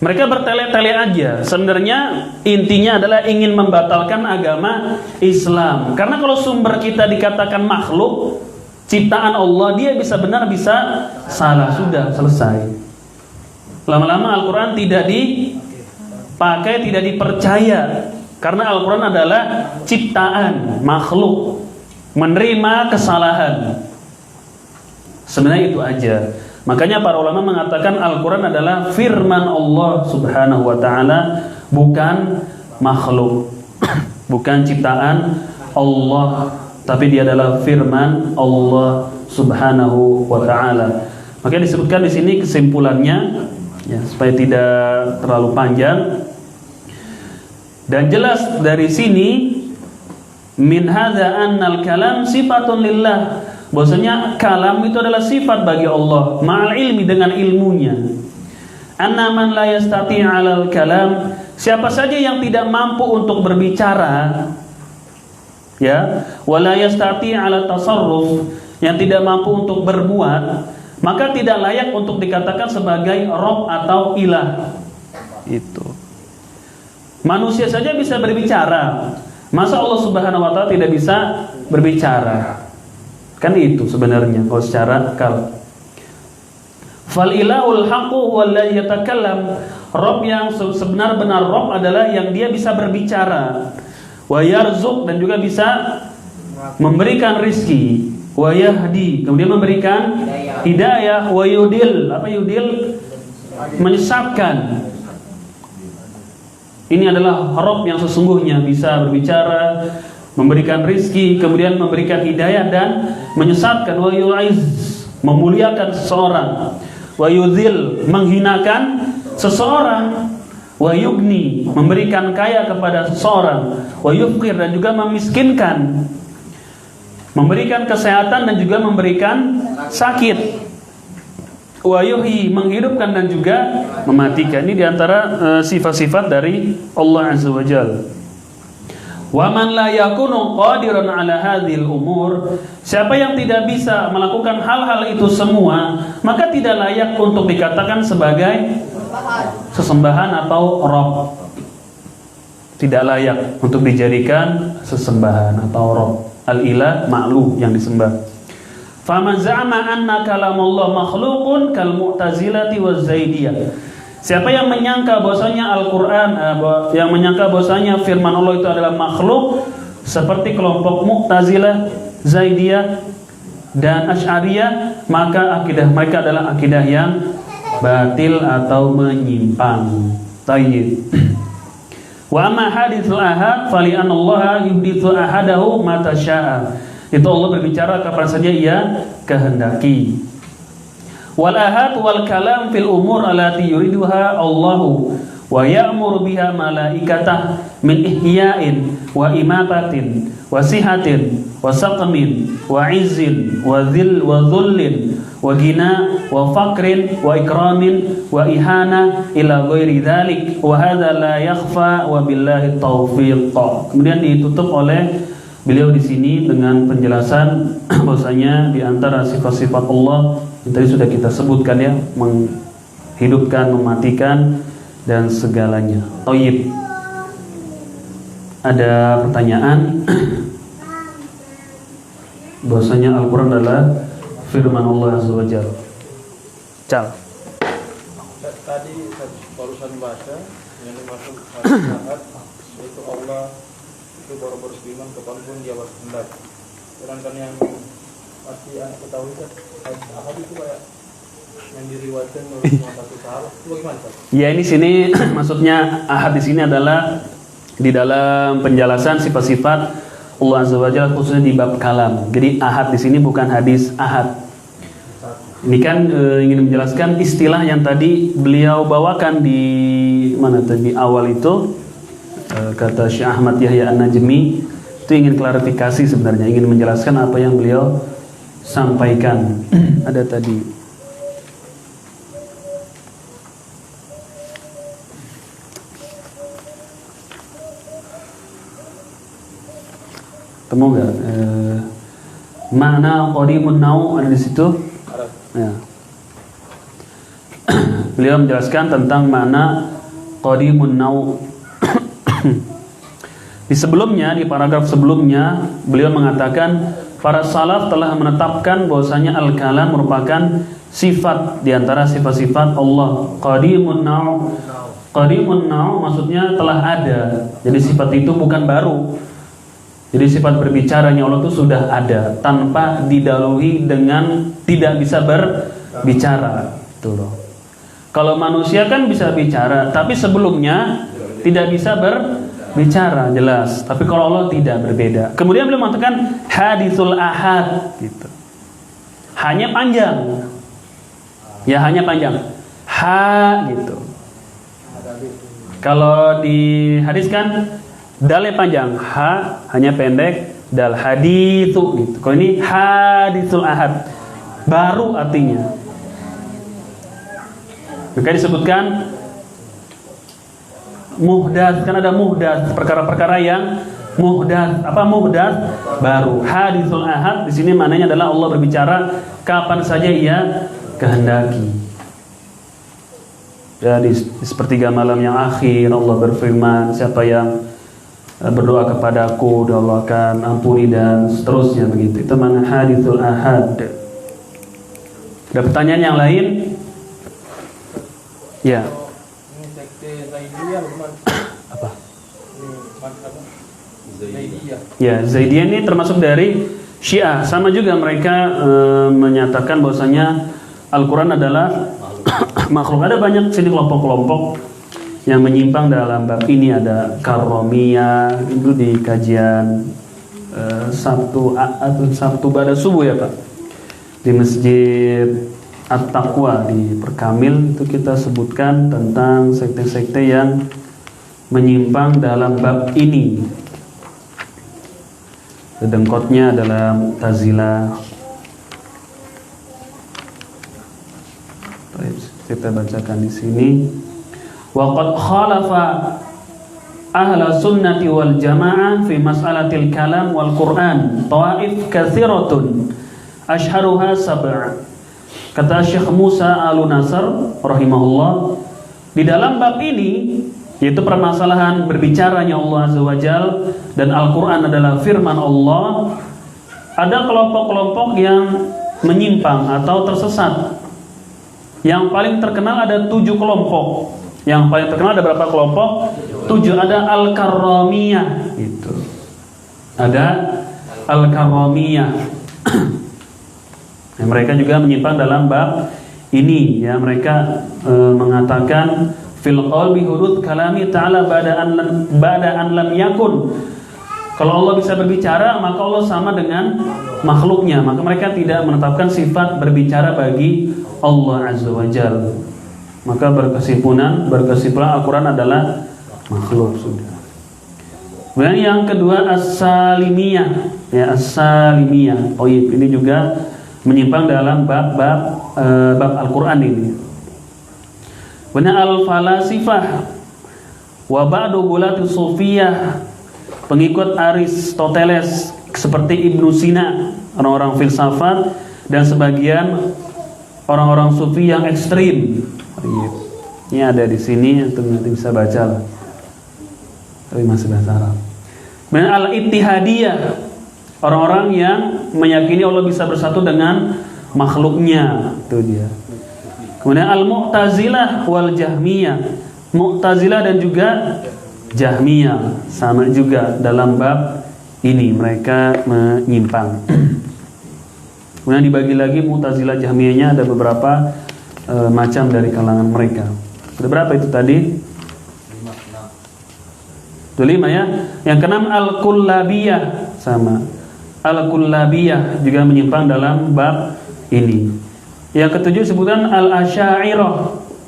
Mereka bertele-tele aja. Sebenarnya intinya adalah ingin membatalkan agama Islam. Karena kalau sumber kita dikatakan makhluk, ciptaan Allah, dia bisa benar, bisa salah. Sudah, selesai. Lama-lama Al-Quran tidak dipakai, tidak dipercaya. Karena Al-Quran adalah ciptaan, makhluk, menerima kesalahan. Sebenarnya itu aja. Makanya para ulama mengatakan Al-Quran adalah firman Allah Subhanahu wa ta'ala, bukan makhluk, bukan ciptaan Allah, tapi dia adalah firman Allah Subhanahu wa ta'ala. Makanya disebutkan di sini kesimpulannya, ya, supaya tidak terlalu panjang. Dan jelas dari sini min hadza annal kalam sifatun lillah, bahwasanya kalam itu adalah sifat bagi Allah, ma'al ilmi, dengan ilmunya. Anna man la yastati' 'alal kalam, siapa saja yang tidak mampu untuk berbicara, ya, wala yastati' 'ala tasarruf, yang tidak mampu untuk berbuat, maka tidak layak untuk dikatakan sebagai Rabb atau ilah. Itu. Manusia saja bisa berbicara, Masa Allah Subhanahu wa taala tidak bisa berbicara? Kan itu sebenarnya kalau secara akal. Fal ilahul haqqu huwallazi yatakallam. Rabb yang sebenar-benar Rabb adalah yang dia bisa berbicara. Wa yarzuq, dan juga bisa memberikan rizki. Wa yahdi, kemudian memberikan hidayah. Wa yudil, apa yudil? Menyesatkan. Ini adalah Rabb yang sesungguhnya bisa berbicara, memberikan rizki, kemudian memberikan hidayah dan menyesatkan. Wa yu'iz, memuliakan seseorang. Wa yudhil, menghinakan seseorang. Wa yugni, memberikan kaya kepada seseorang. Wa yufqir, dan juga memiskinkan. Memberikan kesehatan dan juga memberikan sakit. Wa yuhyi, menghidupkan dan juga mematikan. Ini diantara sifat-sifat dari Allah Azza wa Jalla. Wa man la yakunu qadiran ala hadhil umur, siapa yang tidak bisa melakukan hal-hal itu semua, maka tidak layak untuk dikatakan sebagai sesembahan atau Rabb. Tidak layak untuk dijadikan sesembahan atau Rabb. Al-ilah, makhluk yang disembah. Faman za'ama anna kalamullah makhluqun kal mu'tazilati waz zaidiyah. Siapa yang menyangka bahwasanya Al-Qur'an, yang menyangka bahwasanya firman Allah itu adalah makhluk, seperti kelompok Mu'tazilah, Zaidiyah dan Asy'ariyah, maka akidah mereka adalah akidah yang batil atau menyimpang. Tayyib. Wa amma haditsul ahad fali anallaha yuhditsu ahadahu mata syaa. Itu Allah berbicara kapan saja Ia kehendaki. Wal ahad wal kalam fil umur allati yuriduha Allahu wa ya'muru biha malaikatah min ihya'in wa imatatin wa sihatin wa saqmin wa izzin wa dhil wa dhullin wa gina wa faqrin wa ikramin wa ihana ila ghairi dzalik wa hadza la yakhfa wa billahi taufiq. Kemudian ditutup oleh beliau di sini dengan penjelasan bahwasanya di antara sifat-sifat Allah yang tadi sudah kita sebutkan ya, menghidupkan, mematikan dan segalanya. Thayyib. Ada pertanyaan bahwasanya Al-Qur'an adalah firman Allah Azza wa Jalla. Cal.
Tadi barusan baca yang dimaksud hadis itu Allah itu baru beriman kepadapun dia berkehendak. Sedangkan yang pasti yang ketahui kan hadis itu kayak yang diriwayatkan oleh satu sahabat. Itu bagaimana, Pak?
Ya, ini sini maksudnya ahad di sini adalah di dalam penjelasan sifat-sifat Allah Azza wa Jalla khususnya di bab kalam. Jadi ahad di sini bukan hadis ahad. Ini kan ingin menjelaskan istilah yang tadi beliau bawakan di mana tadi awal itu, kata Syekh Ahmad Yahya An-Najmi itu ingin klarifikasi sebenarnya, ingin menjelaskan apa yang beliau sampaikan. Ada tadi temu nggak makna qadimun nau ada di situ ya. Beliau menjelaskan tentang makna qadimun nau. Di sebelumnya, di paragraf sebelumnya beliau mengatakan para salaf telah menetapkan bahwasanya al-kalam merupakan sifat di antara sifat-sifat Allah. Qadimun nau. Qadimun nau maksudnya telah ada. Jadi sifat itu bukan baru. Jadi sifat berbicaranya Allah itu sudah ada tanpa didahului dengan tidak bisa berbicara. Itu loh. Kalau manusia kan bisa bicara, tapi sebelumnya tidak bisa berbicara, jelas. Tapi kalau Allah tidak, berbeda. Kemudian beliau mengatakan haditsul ahad gitu. Hanya panjang. Ya, hanya panjang. Ha gitu. Kalau di hadis kan dalnya panjang, ha hanya pendek, dal haditsu gitu. Kalau ini haditsul ahad, baru artinya. Maka disebutkan muhdats, kan ada muhdats, perkara-perkara yang muhdats. Apa muhdats? Baru. Haditsul ahad di sini maknanya adalah Allah berbicara kapan saja Ia kehendaki. Ya, di sepertiga malam yang akhir Allah berfirman, siapa yang berdoa kepadaku dan Allah akan ampuni dan seterusnya begitu. Itu mana hadithul ahad. Ada pertanyaan yang lain? Ya.
Ini sekte Zaidiyah bukan?
Apa?
Ini apa? Zaidiyah.
Ya, Zaidiyah ini termasuk dari Syiah. Sama juga mereka menyatakan bahwasanya Al-Quran adalah makhluk. Ada banyak sini kelompok-kelompok yang menyimpang dalam bab ini. Ada Karomiyah, itu di kajian Sabtu pada subuh ya Pak, di Masjid At-Taqwa di Perkamil, itu kita sebutkan tentang sekte-sekte yang menyimpang dalam bab ini. Dengkotnya adalah Mu'tazilah. Kita bacakan di sini. Wa qad khalafa ahla sunnati wal jamaah fi mas'alatil kalam wal Qur'an tawaif katsiratun ashharuha sab'a. Kata Syekh Musa Al-Nasr rahimahullah, di dalam bab ini, yaitu permasalahan berbicaranya Allah Azza wa Jal dan Al-Quran adalah firman Allah, ada kelompok-kelompok yang menyimpang atau tersesat. Yang paling terkenal ada 7 kelompok. Yang paling terkenal ada berapa kelompok? 7. Ada Al-Karramiyah gitu. Ada Al-Karramiyah. Ya, mereka juga menyimpang dalam bab ini ya. Mereka mengatakan fil qalbi hudud kalami ta'ala ba'da an lam yakun. Kalau Allah bisa berbicara, maka Allah sama dengan makhluknya. Maka mereka tidak menetapkan sifat berbicara bagi Allah Azza wa Jalla. Maka berkesimpulan Al-Quran adalah makhluk sudah. Kemudian yang kedua As-Salimiyah ya, As-Salimiyah. Oh iya, ini juga menyimpang dalam bab Al-Quran ini. Kemudian Al-Falasifah wa ba'du gulati Sufiyah, pengikut Aristoteles seperti Ibnu Sina, orang-orang filsafat, dan sebagian orang-orang sufi yang ekstrim. Ini ada di sini, untuk nanti bisa baca lah. Tapi masih bahasa Arab. Kemudian Al-Ittihadiyah, orang-orang yang meyakini Allah bisa bersatu dengan makhluknya, itu dia. Kemudian Al-Mu'tazilah wal Jahmiyah, Mu'tazilah dan juga Jahmiyah, sama juga dalam bab ini mereka menyimpang. Kemudian dibagi lagi Mu'tazilah Jahmiyahnya, ada beberapa macam dari kalangan mereka. Ada berapa itu tadi? 5 ya. Yang keenam Al-Kullabiyah, sama. Al-Kullabiyah juga menyimpang dalam bab ini. Yang ketujuh sebutan Al-Asy'ariyah.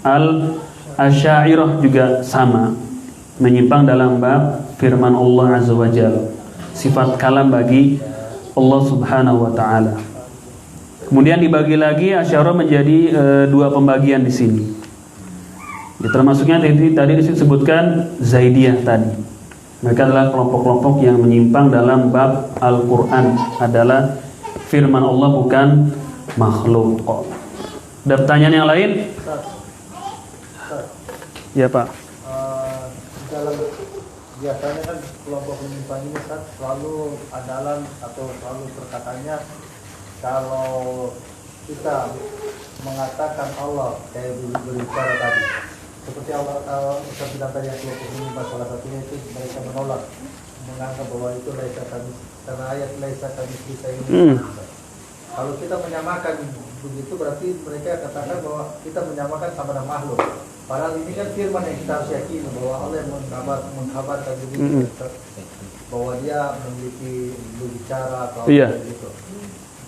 Al-Asy'ariyah juga sama, menyimpang dalam bab firman Allah Azza wa Jalla, sifat kalam bagi Allah Subhanahu wa taala. Kemudian dibagi lagi Asy'ariyah menjadi 2 pembagian di sini. Ya, termasuknya tadi disebutkan Zaidiyah tadi. Mereka adalah kelompok-kelompok yang menyimpang dalam bab Al-Quran, adalah firman Allah bukan makhluk. Ada pertanyaan yang lain? Ya Pak.
Dalam biasanya kan kelompok menyimpang ini kan selalu adalah atau selalu perkataannya, kalau kita mengatakan Allah kayak berbicara tadi, seperti Allah bilang tadi, yang kelompok menyimpang salah satunya itu mereka menolak, menganggap bahwa itu laisa kami, karena ayat laisa kami kita ini. Kalau kita menyamakan begitu, berarti mereka katakan bahwa kita menyamakan sama dengan makhluk. Padahal ini kan firman yang kita harus yakini, bahwa Allah yang mengkabarkan begitu, bahwa dia memiliki berbicara atau begitu.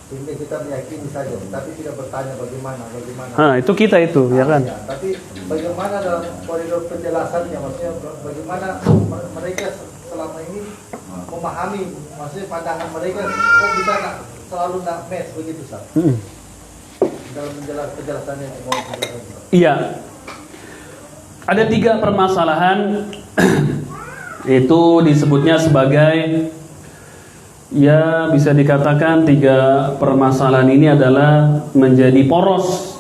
Sehingga kita meyakini saja, tapi tidak bertanya bagaimana.
Itu kita itu, ya kan?
Ya, tapi bagaimana dalam koridor penjelasannya, maksudnya bagaimana mereka selama ini memahami, maksudnya pandangan mereka kok bisa selalu tidak match begitu, Ustaz? Dalam penjelasannya.
Iya. Ada 3 permasalahan itu disebutnya sebagai, ya bisa dikatakan 3 permasalahan ini adalah menjadi poros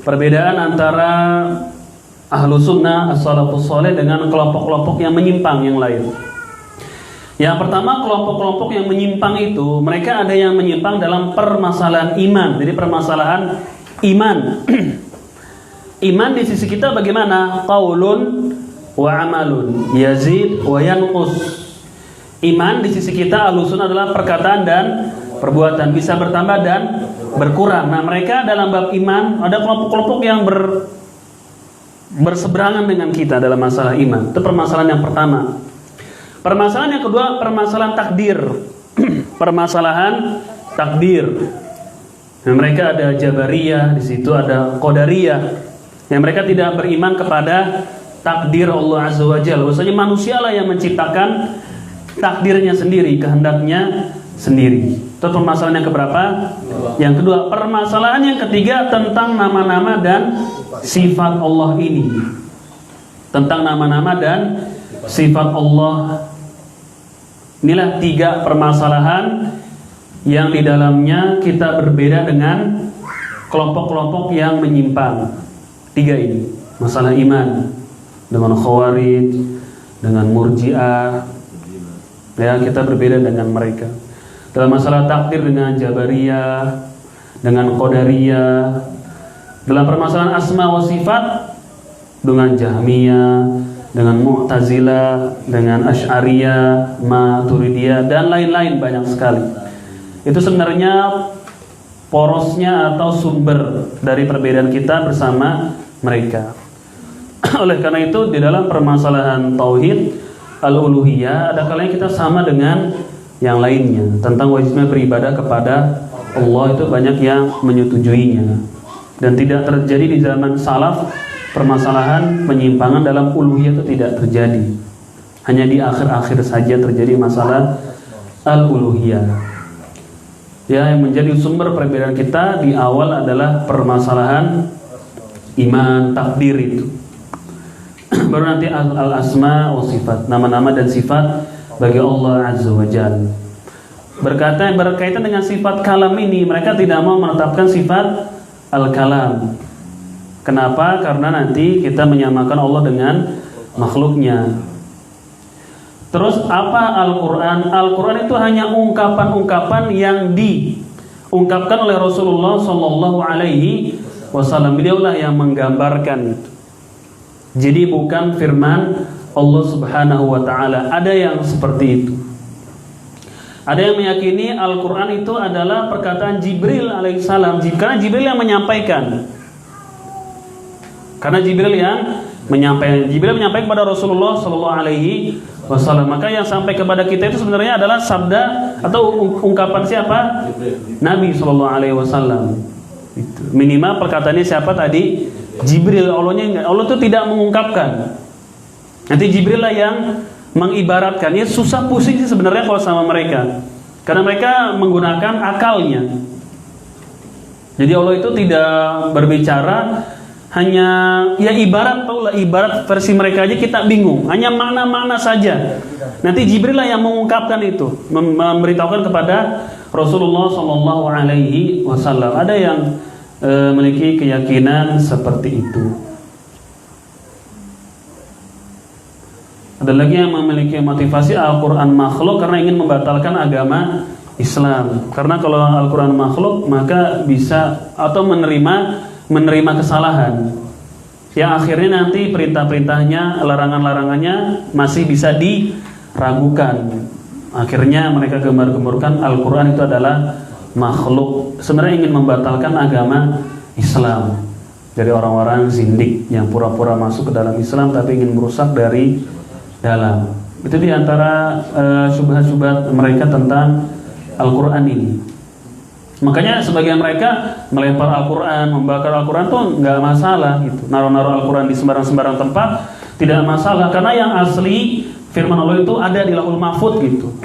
perbedaan antara ahlu sunnah as-salafus saleh dengan kelompok-kelompok yang menyimpang yang lain. Yang pertama, kelompok-kelompok yang menyimpang itu, mereka ada yang menyimpang dalam permasalahan iman. Jadi permasalahan iman. Iman di sisi kita bagaimana? Qaulun wa amalun, yazid wa yanqus. Iman di sisi kita Ahlussunnah adalah perkataan dan perbuatan, bisa bertambah dan berkurang. Nah, mereka dalam bab iman ada kelompok-kelompok yang berseberangan dengan kita dalam masalah iman. Itu permasalahan yang pertama. Permasalahan yang kedua, permasalahan takdir. Permasalahan takdir. Nah, mereka ada Jabariyah, di situ ada Qadariyah. Yang mereka tidak beriman kepada takdir Allah Azza wa Jalla. Bahwasanya manusialah yang menciptakan takdirnya sendiri, kehendaknya sendiri. Itu permasalahan yang keberapa? Yang kedua. Permasalahan yang ketiga tentang nama-nama dan sifat Allah ini. Tentang nama-nama dan sifat Allah. Inilah 3 permasalahan yang di dalamnya kita berbeda dengan kelompok-kelompok yang menyimpang. 3 ini. Masalah iman dengan Khawarij, dengan Murji'ah. Ya, kita berbeda dengan mereka. Dalam masalah takdir dengan Jabariyah, dengan Qadariyah. Dalam permasalahan asma wa sifat dengan Jahmiyah, dengan Mu'tazilah, dengan Asy'ariyah, Maturidiyah, dan lain-lain banyak sekali. Itu sebenarnya porosnya atau sumber dari perbedaan kita bersama mereka. Oleh karena itu di dalam permasalahan tauhid al-uluhiyah ada kalanya kita sama dengan yang lainnya. Tentang wajibnya beribadah kepada Allah itu banyak yang menyetujuinya. Dan tidak terjadi di zaman salaf permasalahan penyimpangan dalam uluhiyah itu tidak terjadi. Hanya di akhir-akhir saja terjadi masalah al-uluhiyah. Ya, yang menjadi sumber perbedaan kita di awal adalah permasalahan iman, takdir itu. Baru nanti al-asma wa sifat, nama-nama dan sifat bagi Allah Azza wa Jalla. Berkaitan dengan sifat kalam ini, mereka tidak mau menetapkan sifat al-kalam. Kenapa? Karena nanti kita menyamakan Allah dengan makhluknya. Terus apa Al-Quran? Al-Quran itu hanya ungkapan-ungkapan yang diungkapkan oleh Rasulullah Sallallahu Alaihi Wasallam. Beliaulah yang menggambarkan itu. Jadi bukan firman Allah Subhanahu Wa Taala. Ada yang seperti itu. Ada yang meyakini Al-Quran itu adalah perkataan Jibril alaihissalam. Karena Jibril yang menyampaikan. Karena Jibril yang menyampaikan. Jibril menyampaikan kepada Rasulullah Sallallahu Alaihi Wasallam. Maka yang sampai kepada kita itu sebenarnya adalah sabda atau ungkapan siapa? Nabi Sallallahu Alaihi Wasallam. Minimal perkataannya siapa tadi? Jibril. Allah itu tidak mengungkapkan. Nanti Jibril lah yang mengibaratkan. Ya susah pusing sih sebenarnya kalau sama mereka. Karena mereka menggunakan akalnya. Jadi Allah itu tidak berbicara hanya ya ibarat, taulah ibarat versi mereka aja kita bingung. Hanya makna-makna saja. Nanti Jibril lah yang mengungkapkan itu, memberitahukan kepada Rasulullah Sallallahu Alaihi Wasallam. Ada yang memiliki keyakinan seperti itu. Ada lagi yang memiliki motivasi Al-Quran makhluk karena ingin membatalkan agama Islam. Karena kalau Al-Quran makhluk maka bisa atau menerima kesalahan. Yang akhirnya nanti perintah-perintahnya, larangan-larangannya masih bisa diragukan. Akhirnya mereka gembar-gemburkan Al-Quran itu adalah makhluk. Sebenarnya ingin membatalkan agama Islam dari orang-orang zindik yang pura-pura masuk ke dalam Islam tapi ingin merusak dari dalam. Itu diantara syubhat-syubhat mereka tentang Al-Quran ini. Makanya sebagian mereka melempar Al-Quran, membakar Al-Quran tuh nggak masalah gitu. Naruh-naruh Al-Quran di sembarang-sembarang tempat tidak masalah. Karena yang asli firman Allah itu ada di Lauhul Mahfuz gitu.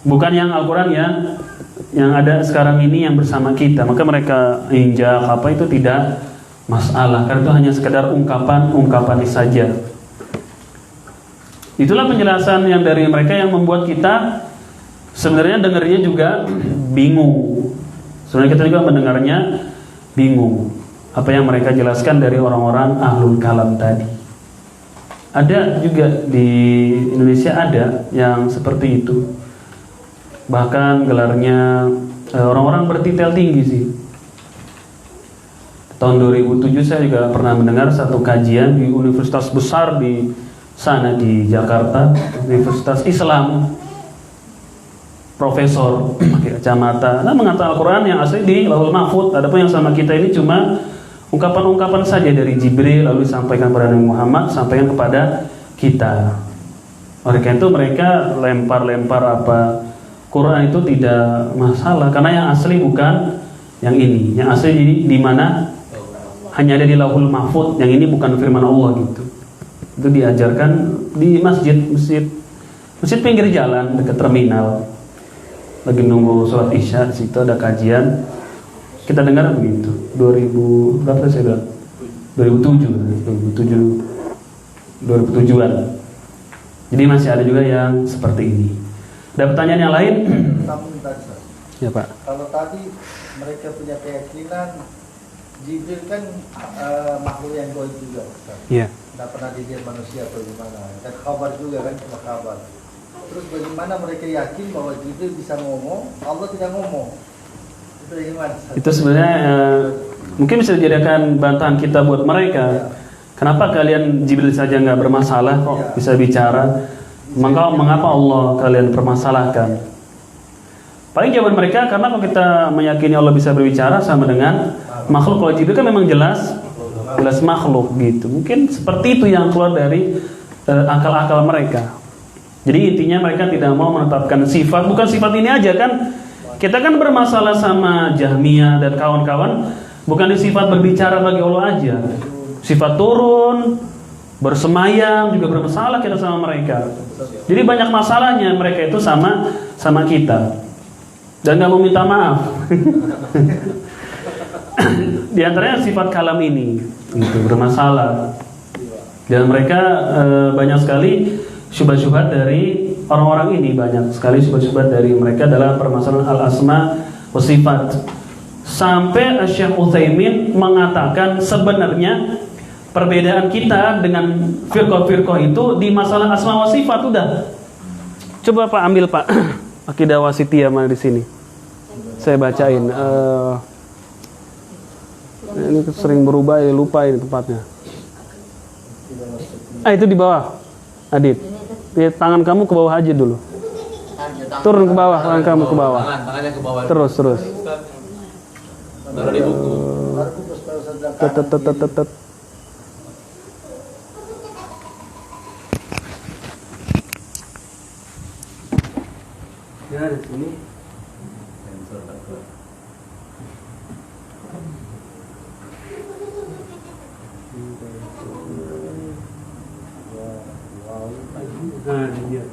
Bukan yang Al-Quran yang ada sekarang ini yang bersama kita. Maka mereka injak apa itu tidak masalah. Karena itu hanya sekedar ungkapan saja. Itulah penjelasan yang dari mereka yang membuat kita sebenarnya dengarnya juga bingung. Sebenarnya kita juga mendengarnya bingung. Apa yang mereka jelaskan dari orang-orang ahlul kalam tadi. Ada juga di Indonesia ada yang seperti itu. Bahkan gelarnya orang-orang bertitel tinggi sih. Tahun 2007 saya juga pernah mendengar satu kajian di universitas besar di sana di Jakarta, Universitas Islam. Profesor pakai kacamata, mengatakan Al-Quran yang asli di Lauhul Mahfuz. Adapun yang sama kita ini cuma ungkapan-ungkapan saja dari Jibril lalu disampaikan kepada Nabi Muhammad, sampaikan kepada kita. Oleh karena itu mereka lempar-lempar apa Quran itu tidak masalah karena yang asli bukan yang ini. Yang asli di mana hanya ada di Lauhul Mahfuz. Yang ini bukan firman Allah gitu. Itu diajarkan di masjid pinggir jalan dekat terminal. Lagi nunggu sholat Isya, di situ ada kajian. Kita dengar begitu. 2000 berapa saya bilang? 2007-an. Jadi masih ada juga yang seperti ini. Ada pertanyaan yang lain?
Namun tadi, Ustaz,
Ya Pak.
kalau tadi mereka punya keyakinan Jibril kan makhluk yang goib juga, Ustaz.
Iya.
Tidak pernah dilihat manusia atau gimana. Dan kabar juga kan, cuma kabar. Terus bagaimana mereka yakin bahwa Jibril bisa ngomong, Allah tidak ngomong? Itu bagaimana?
Itu sebenarnya mungkin bisa dijadikan bantahan kita buat mereka. Kenapa kalian Jibril saja nggak bermasalah kok bisa bicara? Mengapa Allah kalian permasalahkan? Paling jawaban mereka karena kalau kita meyakini Allah bisa berbicara sama dengan makhluk. Kalau Jibril kan memang jelas makhluk gitu. Mungkin seperti itu yang keluar dari akal-akal mereka. Jadi intinya mereka tidak mau menetapkan sifat. Bukan sifat ini aja kan. Kita kan bermasalah sama Jahmiyah dan kawan-kawan. Bukan di sifat berbicara bagi Allah aja. Sifat turun, bersemayam juga bermasalah kita sama mereka. Jadi banyak masalahnya mereka itu sama kita. Dan gak mau minta maaf. Di antaranya sifat kalam ini itu bermasalah. Dan mereka banyak sekali syubhat-syubhat dari orang-orang ini, banyak sekali syubhat-syubhat dari mereka dalam permasalahan al-asma wa sifat. Sampai Syekh Utsaimin mengatakan sebenarnya perbedaan kita dengan firqah-firqah itu di masalah asma wa sifat udah. Coba Pak ambil Pak Akidah Wasithiyah mana di sini. Saya bacain. Ini sering berubah ya, lupa ini tempatnya. Itu di bawah. Adit. Tangan kamu ke bawah aja dulu. Turun ke bawah, tangan kamu ke bawah.
Tangannya ke bawah.
Terus.
Taruh di buku.
Tet. Ya, di sini. Iya.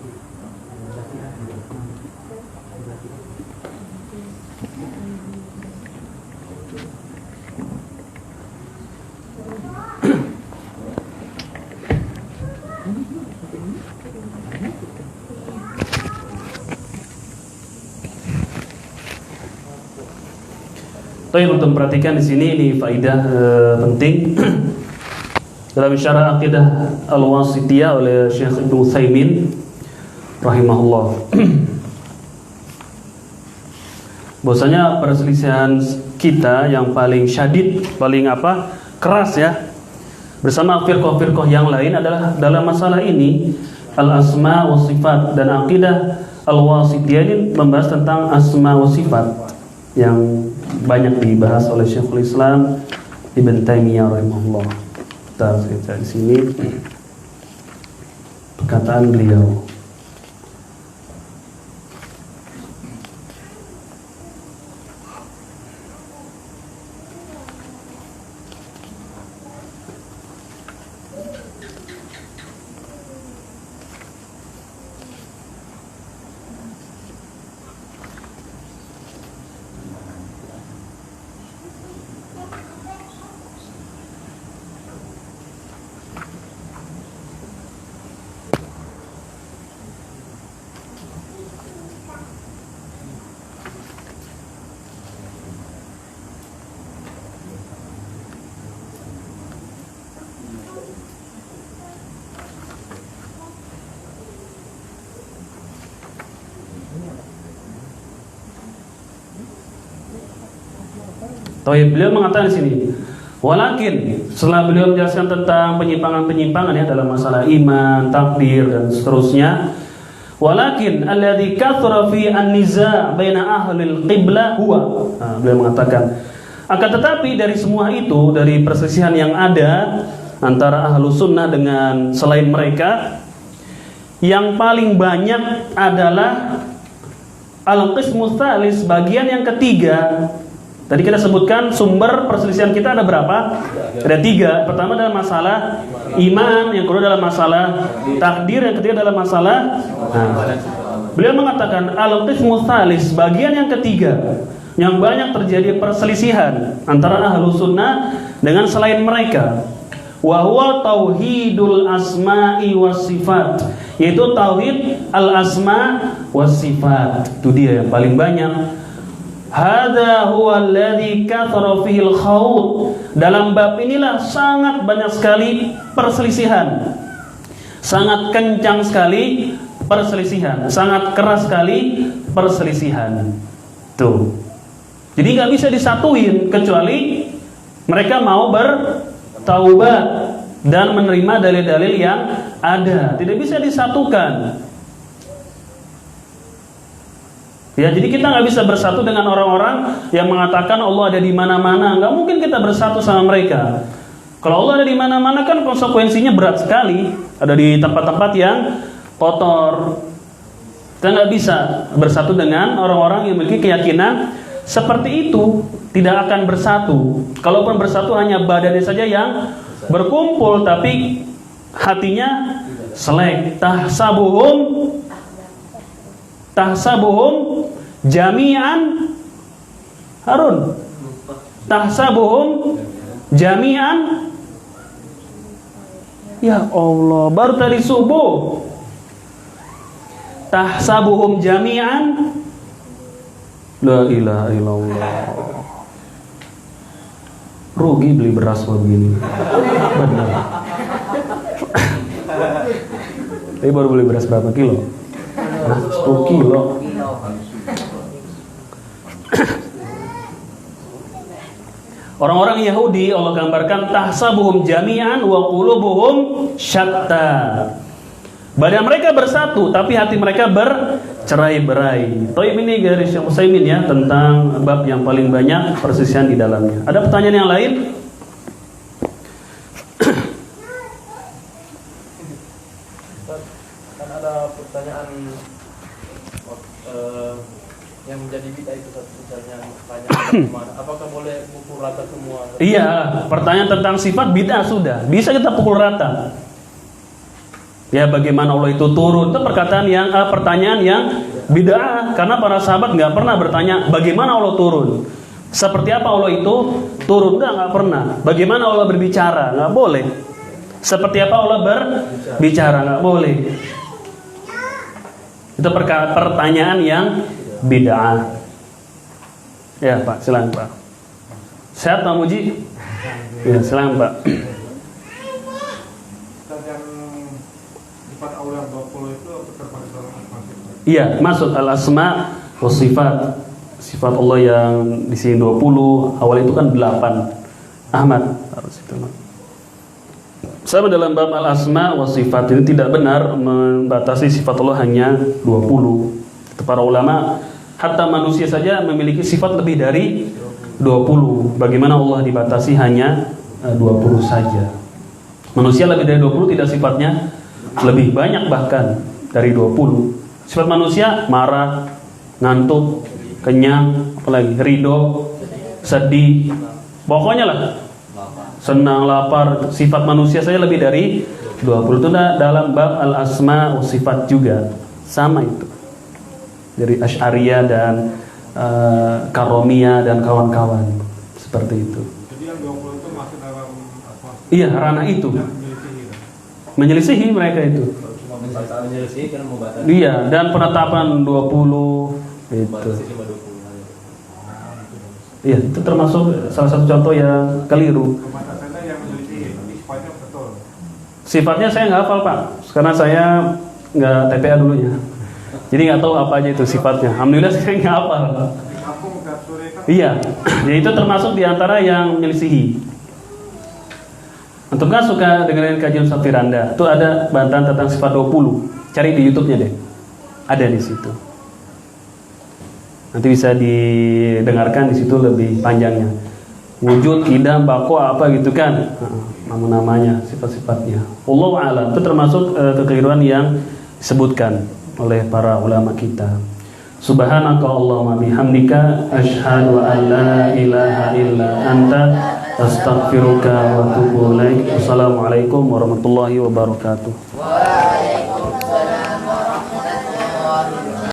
Untuk perhatikan di sini ini faidah penting dalam syarah Aqidah Al-Wasithiyah oleh Syekh Ibnu Utsaimin rahimahullah. Bahwasanya perselisihan kita yang paling syadid, paling keras ya, bersama firqah-firqah yang lain adalah dalam masalah ini al-asma wa sifat. Dan Aqidah Al-Wasithiyah ini membahas tentang asma wa sifat yang banyak dibahas oleh Syekhul Islam Ibnu Taimiyah rahimahullah. Kita baca di sini perkataan beliau. Taib, beliau mengatakan di sini, walakin setelah beliau menjelaskan tentang penyimpangan-penyimpangan ya dalam masalah iman, takdir dan seterusnya, walakin alladzi kathara fi an-niza' baina ahlil qiblah huwa. Nah, beliau mengatakan, akan tetapi dari semua itu, dari perselisihan yang ada antara ahlu sunnah dengan selain mereka, yang paling banyak adalah al-qismu tsalis, bagian yang ketiga. Tadi kita sebutkan sumber perselisihan kita ada berapa? Ada 3. Pertama dalam masalah iman, yang kedua dalam masalah takdir, yang ketiga dalam masalah. Nah, beliau mengatakan al-qismu tsalis, bagian yang ketiga, yang banyak terjadi perselisihan antara ahlu sunnah dengan selain mereka. Wa huwa tauhidul asma'i was sifat, yaitu tauhid al-asma was sifat. Itu dia yang paling banyak. Hadza huwa alladzi kathara fihi al-khawd. Dalam bab inilah sangat banyak sekali perselisihan. Sangat kencang sekali perselisihan, sangat keras sekali perselisihan. Tuh. Jadi nggak bisa disatuin kecuali mereka mau bertaubat dan menerima dalil-dalil yang ada. Tidak bisa disatukan. Ya, jadi kita nggak bisa bersatu dengan orang-orang yang mengatakan Allah ada di mana-mana. Nggak mungkin kita bersatu sama mereka. Kalau Allah ada di mana-mana kan konsekuensinya berat sekali. Ada di tempat-tempat yang kotor. Kita nggak bisa bersatu dengan orang-orang yang memiliki keyakinan seperti itu. Tidak akan bersatu. Kalaupun bersatu hanya badannya saja yang berkumpul, tapi hatinya selek. Tahsabuhum jami'an Harun. Tahsabuhum jami'an. Ya Allah, baru tadi subuh. Tahsabuhum jami'an. La ilaha illallah. Rugi beli beras begini. Benar. Tapi baru beli beras berapa kilo? Nah, 10 kilo. Orang-orang Yahudi Allah gambarkan tahsabuhum jami'an wa qulubuhum syatta. Badan mereka bersatu tapi hati mereka bercerai-berai. Toib ini garis yang Utsaimin ya tentang bab yang paling banyak perselisihan di dalamnya. Ada pertanyaan yang lain?
Kan ada pertanyaan yang menjadi bid'ah itu misalnya tanya bagaimana, apakah boleh pukul rata semua?
Iya, pertanyaan tentang sifat bid'ah sudah bisa kita pukul rata. Ya, bagaimana Allah itu turun, itu pertanyaan yang bid'ah, karena para sahabat nggak pernah bertanya bagaimana Allah turun, seperti apa Allah itu turun, nggak pernah. Bagaimana Allah berbicara, nggak boleh. Seperti apa Allah berbicara, nggak boleh. Itu pertanyaan yang bid'ah. Ya Pak, silakan Pak. Sehat Pak Muji? Ya, silakan Pak.
Sifat Allah 20 itu terpakai dalam asma.
Iya, masuk al-asma wa sifat. Sifat Allah yang di sini 20, awal itu kan 8. Ahmad harus itu. Sama dalam bab al-asma wa sifat ini tidak benar membatasi sifat Allah hanya 20. Para ulama, hatta manusia saja memiliki sifat lebih dari 20. Bagaimana Allah dibatasi hanya 20 saja? Manusia lebih dari 20 tidak sifatnya lebih banyak bahkan dari 20. Sifat manusia marah, ngantuk, kenyang, apalagi ridho, sedih, pokoknya lah senang, lapar. Sifat manusia saja lebih dari 20. Itu dalam bab al-asma wa sifat juga sama itu. Dari Asy'ariyah dan Karomiyah dan kawan-kawan seperti itu.
Jadi yang 20 itu masuk dalam asma.
Iya, ranah itu. Menyelisihi mereka itu. Iya, dan penetapan 20 itu. Iya, itu termasuk salah satu contoh yang keliru. Sifatnya saya nggak hafal Pak, karena saya nggak TPA dulunya. Jadi nggak tahu apa aja itu sifatnya. Alhamdulillah saya nggak hafal.
Aku nggak
Iya, ya itu termasuk diantara yang menyelisihi. Untuk kan suka dengerin kajian Ustaz Firanda, itu ada bantahan tentang sifat 20. Cari di YouTube-nya deh. Ada di situ. Nanti bisa didengarkan di situ lebih panjangnya. Wujud, kidam, bako apa gitu kan. Nama-namanya, sifat-sifatnya. Wallahu a'lam. Itu termasuk kekeliruan yang disebutkan oleh para ulama kita. Subhanaka Allahumma bihamdika asyhadu an la ilaha illa anta astaghfiruka wa atubu ilaik. Wassalamualaikum warahmatullahi wabarakatuh.
Waalaikumsalam.